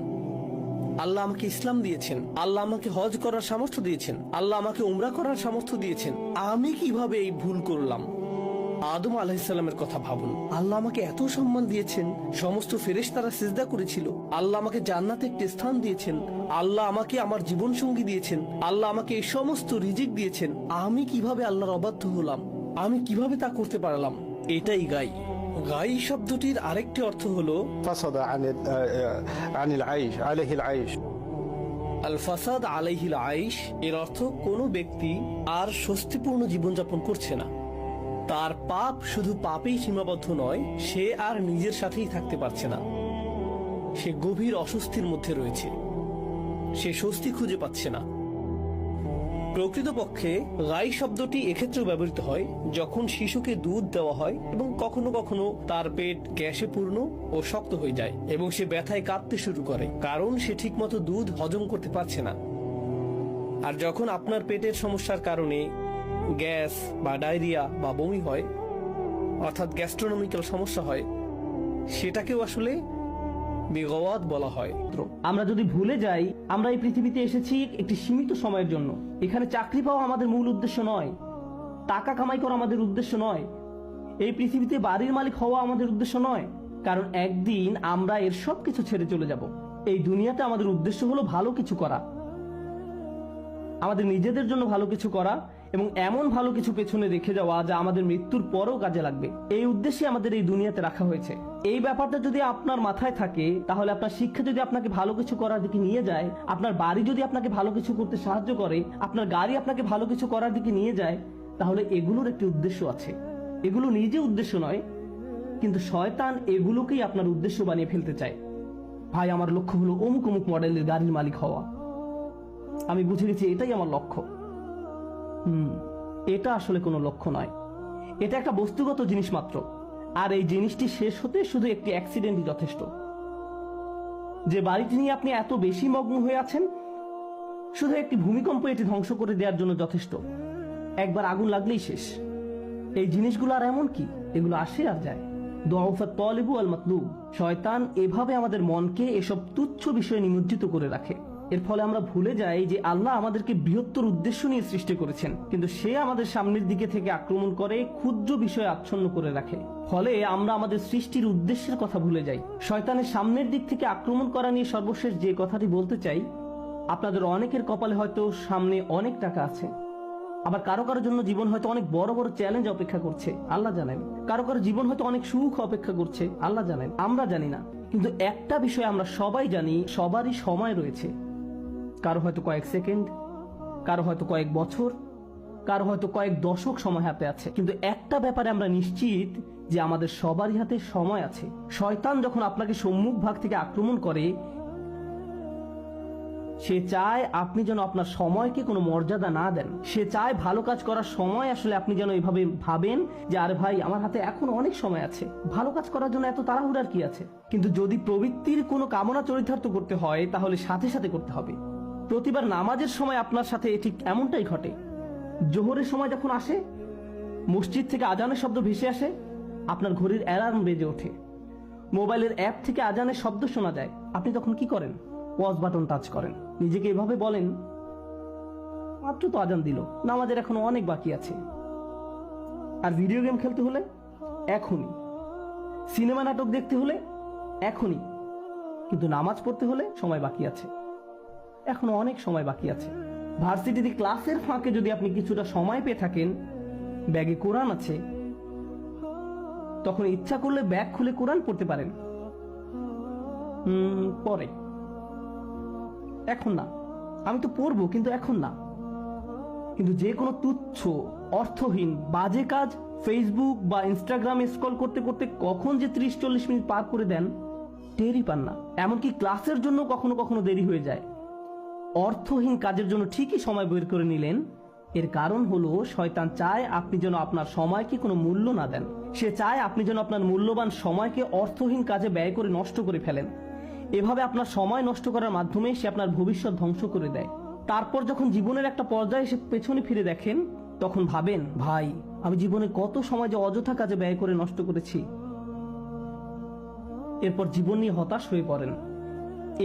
আল্লাহ আমাকে ইসলাম দিয়েছেন, আল্লাহ আমাকে হজ করার সামর্থ্য দিয়েছেন, আল্লাহ আমাকে উমরা করার সামর্থ্য দিয়েছেন। আমি কিভাবে এই ভুল করলাম? আদম আলাইহিসসালামের কথা ভাবুন। আল্লাহ আমাকে এত সম্মান দিয়েছেন, সমস্ত ফেরেশতারা সিজদা করেছিল, আল্লাহ আমাকে জান্নাতে একটি স্থান দিয়েছেন, আল্লাহ আমাকে আমার জীবন সঙ্গী দিয়েছেন, আল্লাহ আমাকে এই সমস্ত রিজিক দিয়েছেন। আমি কিভাবে আল্লাহর অবাধ্য হলাম? আমি কিভাবে তা করতে পারলাম? এটাই গাই। গাই শব্দটির আরেকটি অর্থ হলো فصد عن العيش عليه العيش। আল ফাসাদ আলাইহিল আইশ। এর অর্থ কোনো ব্যক্তি আর স্বস্তিপূর্ণ জীবনযাপন করছে না। তার পাপ শুধু পাপেই সীমাবদ্ধ নয়, সে আর নিজের সাথেই থাকতে পারছে না। সে গভীর অস্বস্তির মধ্যে রয়েছে, সে স্বস্তি খুঁজে পাচ্ছে না। প্রকৃতপক্ষে গাই শব্দটি এক্ষেত্রেও ব্যবহৃত হয় যখন শিশুকে দুধ দেওয়া হয় এবং কখনো কখনো তার পেট গ্যাসে পূর্ণ ও শক্ত হয়ে যায় এবং সে ব্যথায় কাঁপতে শুরু করে, কারণ সে ঠিকমতো দুধ হজম করতে পারছে না। আর যখন আপনার পেটের সমস্যার কারণে গ্যাস বা ডায়রিয়া বা বমি হয়, অর্থাৎ গ্যাস্ট্রোনমিক্যাল সমস্যা হয়, সেটাকেও আসলে বিগওয়াত বলা হয়। আমরা যদি ভুলে যাই আমরা এই পৃথিবীতে এসেছি একটি সীমিত সময়ের জন্য, এখানে চাকরি পাওয়া আমাদের মূল উদ্দেশ্য নয়, টাকা কামাই করা আমাদের উদ্দেশ্য নয়, এই পৃথিবীতে বাড়ির মালিক হওয়া আমাদের উদ্দেশ্য নয়, কারণ একদিন আমরা এর সব কিছু ছেড়ে চলে যাব। এই দুনিয়াতে আমাদের উদ্দেশ্য হলো ভালো কিছু করা, আমাদের নিজেদের জন্য ভালো কিছু করা এবং এমন ভালো কিছু পেছনে রেখে যাওয়া যা আমাদের মৃত্যুর পরেও কাজে লাগবে। এই উদ্দেশ্যে আমাদের এই দুনিয়াতে রাখা হয়েছে। এই ব্যাপারটা যদি আপনার মাথায় থাকে, তাহলে আপনার শিক্ষা যদি আপনাকে ভালো কিছু করার দিকে নিয়ে যায়, আপনার বাড়ি যদি আপনাকে ভালো কিছু করতে সাহায্য করে, আপনার গাড়ি আপনাকে ভালো কিছু করার দিকে নিয়ে যায়, তাহলে এগুলোর একটি উদ্দেশ্য আছে। এগুলো নিজে উদ্দেশ্য নয়, কিন্তু শয়তান এগুলোকেই আপনার উদ্দেশ্য বানিয়ে ফেলতে চায়। ভাই, আমার লক্ষ্য হলো অমুক অমুক মডেলের গাড়ির মালিক হওয়া, আমি বুঝে গেছি এটাই আমার লক্ষ্য। এটা আসলে কোনো লক্ষ্য নয়, এটা একটা বস্তুগত জিনিস মাত্র। আর এই জিনিসটি শেষ হতে শুধু একটি অ্যাক্সিডেন্টই যথেষ্ট। যে বাড়িটি নিয়ে আপনি এত বেশি মগ্ন হয়ে আছেন, শুধু একটি ভূমিকম্প এটি ধ্বংস করে দেওয়ার জন্য যথেষ্ট। একবার আগুন লাগলেই শেষ। এই জিনিসগুলো আর এমন কি, এগুলো আসে আর যায়। দুআফাত তালিবু আল মাতলুব। শয়তান এভাবে আমাদের মনকে এসব তুচ্ছ বিষয়ে নিমজ্জিত করে রাখে। এর ফলে আমরা ভুলে যাই যে আল্লাহ আমাদেরকে বৃহত্তর উদ্দেশ্য নিয়ে সৃষ্টি করেছেন, কিন্তু সে আমাদের সামনের দিকে থেকে আক্রমণ করে ক্ষুদ্র বিষয়ে আচ্ছন্ন করে রাখে। ফলে আমরা আমাদের সৃষ্টির উদ্দেশ্যের কথা ভুলে যাই। শয়তানের সামনের দিক থেকে আক্রমণ করা নিয়ে সর্বশেষ যে কথাটি বলতে চাই, আপনাদের অনেকের কপালে হয়তো সামনে অনেক টাকা আছে, আবার কারো কারোর জন্য জীবন হয়তো অনেক বড় বড় চ্যালেঞ্জ অপেক্ষা করছে, আল্লাহ জানেন। কারো কারো জীবন হয়তো অনেক সুখ অপেক্ষা করছে, আল্লাহ জানেন, আমরা জানি না। কিন্তু একটা বিষয় আমরা সবাই জানি, সবারই সময় রয়েছে। কারো হয়তো কয়েক সেকেন্ড, কারো হয়তো কয়েক বছর, কারো হয়তো কয়েক দশক সময় হাতে আছে। কিন্তু একটা ব্যাপারে আমরা নিশ্চিত যে আমাদের সবারই হাতে সময় আছে। শয়তান যখন আপনাকে সম্মুখ ভাগ থেকে আক্রমণ করে, সে চায় আপনি যেন আপনার সময়কে কোনো মর্যাদা না দেন। সে চায় ভালো কাজ করার সময় আসলে আপনি যেন এভাবে ভাবেন যে আরে ভাই, আমার হাতে এখন অনেক সময় আছে, ভালো কাজ করার জন্য এত তাড়াহুড়ার কি আছে। কিন্তু যদি প্রবৃত্তির কোনো কামনা চরিতার্থ করতে হয়, তাহলে সাথে সাথে করতে হবে। প্রতিবার নামাজের সময় আপনার সাথে ঠিক এমনটাই ঘটে। জোহরের সময় যখন আসে, মসজিদ থেকে আজানের শব্দ ভেসে আসে, আপনার ঘড়ির অ্যালার্ম বেজে ওঠে, মোবাইলের অ্যাপ থেকে আজানের শব্দ শোনা যায়, আপনি তখন কি করেন? পজ বাটন টাচ করেন। নিজেকে এভাবে বলেন, মাত্র তো আজান দিল, নামাজের এখনো অনেক বাকি আছে। আর ভিডিও গেম খেলতে হলে এখনই, সিনেমা নাটক দেখতে হলে এখনই, কিন্তু নামাজ পড়তে হলে সময় বাকি আছে, এখনো অনেক সময় বাকি আছে। ভার্সিটিতে ক্লাসের ফাঁকে যদি আপনি কিছুটা সময় পেয়ে থাকেন, ব্যাগে কোরআন আছে, তখন ইচ্ছা করলে ব্যাগ খুলে কোরআন পড়তে পারেন। পরে, এখন না, আমি তো পড়বো কিন্তু এখন না। কিন্তু যে কোনো তুচ্ছ, অর্থহীন, বাজে কাজ ফেসবুক বা ইনস্টাগ্রামে স্ক্রল করতে করতে কখন যে 30-40 মিনিট পার করে দেন টেরই পান না। এমনকি ক্লাসের জন্য কখনো কখনো দেরি হয়ে যায়। অর্থহীন কাজের জন্য ঠিকই সময় বের করে নিলেন, এর কারণ হলো শয়তান চায় আপনি যেন আপনার সময়কে কোনো মূল্য না দেন। সে চায় আপনি যেন আপনার মূল্যবান সময়কে অর্থহীন কাজে ব্যয় করে নষ্ট করে ফেলেন। এভাবে আপনার সময় নষ্ট করার মাধ্যমে সে আপনার ভবিষ্যৎ ধ্বংস করে দেয়। তারপর যখন জীবনের একটা পর্যায়ে এসে পেছনে ফিরে দেখেন, তখন ভাবেন, ভাই, আমি জীবনে কত সময় যে অযথা কাজে ব্যয় করে নষ্ট করেছি। এরপর জীবন নিয়ে হতাশ হয়ে পড়েন।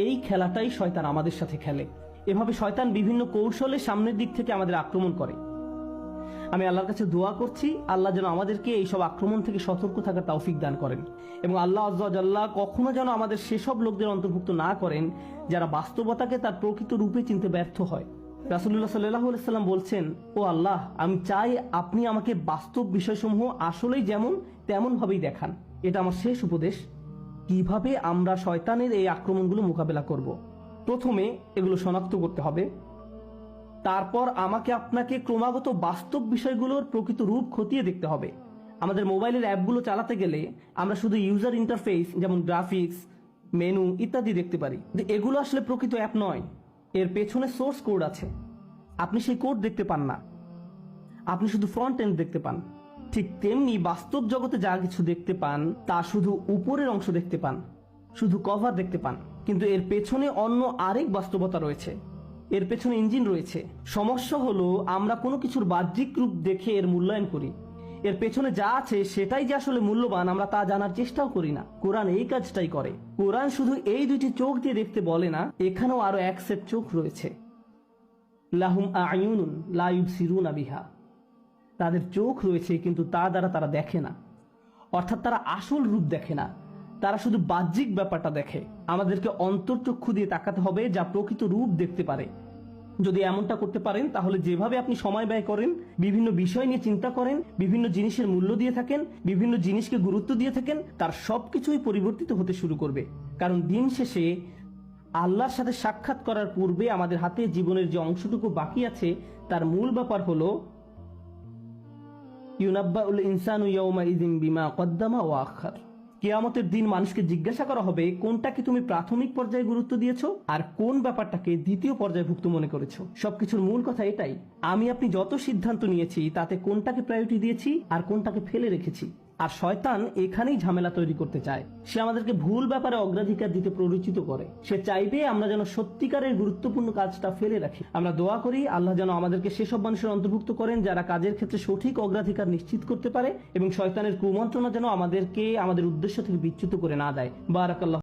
এই খেলাটাই শয়তান আমাদের সাথে খেলে। এভাবে শয়তান বিভিন্ন কৌশলে সামনের দিক থেকে আমাদের আক্রমণ করে। আমি আল্লাহর কাছে দোয়া করছি, আল্লাহ যেন আমাদেরকে এইসব আক্রমণ থেকে সতর্ক থাকার তৌফিক দান করেন, এবং আল্লাহ আজ্জা ওয়া জাল্লা কখনো যেন আমাদের সেসব লোকদের অন্তর্ভুক্ত না করেন যারা বাস্তবতাকে তার প্রকৃত রূপে চিনতে ব্যর্থ হয়। রাসূলুল্লাহ সাল্লাল্লাহু আলাইহি সাল্লাম বলছেন, ও আল্লাহ, আমি চাই আপনি আমাকে বাস্তব বিষয়সমূহ আসলেই যেমন তেমন ভাবেই দেখান। এটা আমার শেষ উপদেশ। কিভাবে আমরা শয়তানের এই আক্রমণগুলো মোকাবেলা করব? প্রথমে এগুলো শনাক্ত করতে হবে, তারপর আমাকে আপনাকে ক্রমাগত বাস্তব বিষয়গুলোর প্রকৃত রূপ খতিয়ে দেখতে হবে। আমাদের মোবাইলের অ্যাপগুলো চালাতে গেলে আমরা শুধু ইউজার ইন্টারফেস যেমন গ্রাফিক্স, মেনু ইত্যাদি দেখতে পারি, কিন্তু এগুলো আসলে প্রকৃত অ্যাপ নয়। এর পেছনে সোর্স কোড আছে, আপনি সেই কোড দেখতে পান না, আপনি শুধু ফ্রন্ট এন্ড দেখতে পান। ঠিক তেমনি বাস্তব জগতে যা কিছু দেখতে পান তা শুধু উপরের অংশ দেখতে পান, শুধু কভার দেখতে পান, কিন্তু এর পেছনে অন্য আরেক বাস্তবতা রয়েছে, এর পেছনে ইঞ্জিন রয়েছে। সমস্যা হলো আমরা কোনো কিছুর বাহ্যিক রূপ দেখে এর মূল্যায়ন করি, এর পেছনে যা আছে সেটাই যে আসলে মূল্যবান আমরা তা জানার চেষ্টাও করি না। কোরআন এই কাজটাই করে। কোরআন শুধু এই দুইটি চোখ দিয়ে দেখতে বলে না, এখানেও আরো এক সেট চোখ রয়েছে। লাহুম আ'য়ুনুন লা ইউবসিরুনা বিহা। তাদের চোখ রয়েছে কিন্তু তা দ্বারা তারা দেখে না, অর্থাৎ তারা আসল রূপ দেখে না, তারা শুধু বাহ্যিক ব্যাপারটা দেখে। আমাদেরকে অন্তর্চক্ষু দিয়ে তাকাতে হবে যা প্রকৃত রূপ দেখতে পারে। যদি এমনটা করতে পারেন তাহলে যেভাবে আপনি সময় ব্যয় করেন, বিভিন্ন বিষয় নিয়ে চিন্তা করেন, বিভিন্ন জিনিসের মূল্য দিয়ে থাকেন, বিভিন্ন জিনিসকে গুরুত্ব দিয়ে থাকেন, তার সবকিছুই পরিবর্তিত হতে শুরু করবে। কারণ দিন শেষে আল্লাহর সাথে সাক্ষাৎ করার পূর্বে আমাদের হাতে জীবনের যে অংশটুকু বাকি আছে তার মূল ব্যাপার হলো ইউনাব্বাউল ইনসানু ইয়াউমাইযিন বিমা কদ্দামা ওয়া আখার। কিয়ামতের দিন মানুষকে জিজ্ঞাসা করা হবে কোনটাকে তুমি প্রাথমিক পর্যায়ে গুরুত্ব দিয়েছো আর কোন ব্যাপারটাকে দ্বিতীয় পর্যায়ভুক্ত মনে করেছো। সবকিছুর মূল কথা এটাই, আমি আপনি যত সিদ্ধান্ত নিয়েছি তাতে কোনটাকে প্রায়োরিটি দিয়েছি আর কোনটাকে ফেলে রেখেছি। আর শয়তান এখানেই ঝামেলা তৈরি করতে চায়। সে আমাদেরকে ভুল ব্যাপারে অগ্রাধিকার দিতে প্ররোচিত করে। সে চাইবে আমরা যেন সত্যিকারের গুরুত্বপূর্ণ কাজটা ফেলে রাখি। আমরা দোয়া করি আল্লাহ যেন আমাদেরকে সেসব মানুষের অন্তর্ভুক্ত করেন যারা কাজের ক্ষেত্রে সঠিক অগ্রাধিকার নিশ্চিত করতে পারে এবং শয়তানের কুমন্ত্রণা যেন আমাদেরকে আমাদের উদ্দেশ্য থেকে বিচ্যুত করে না দেয়। বারাকাল্লাহ।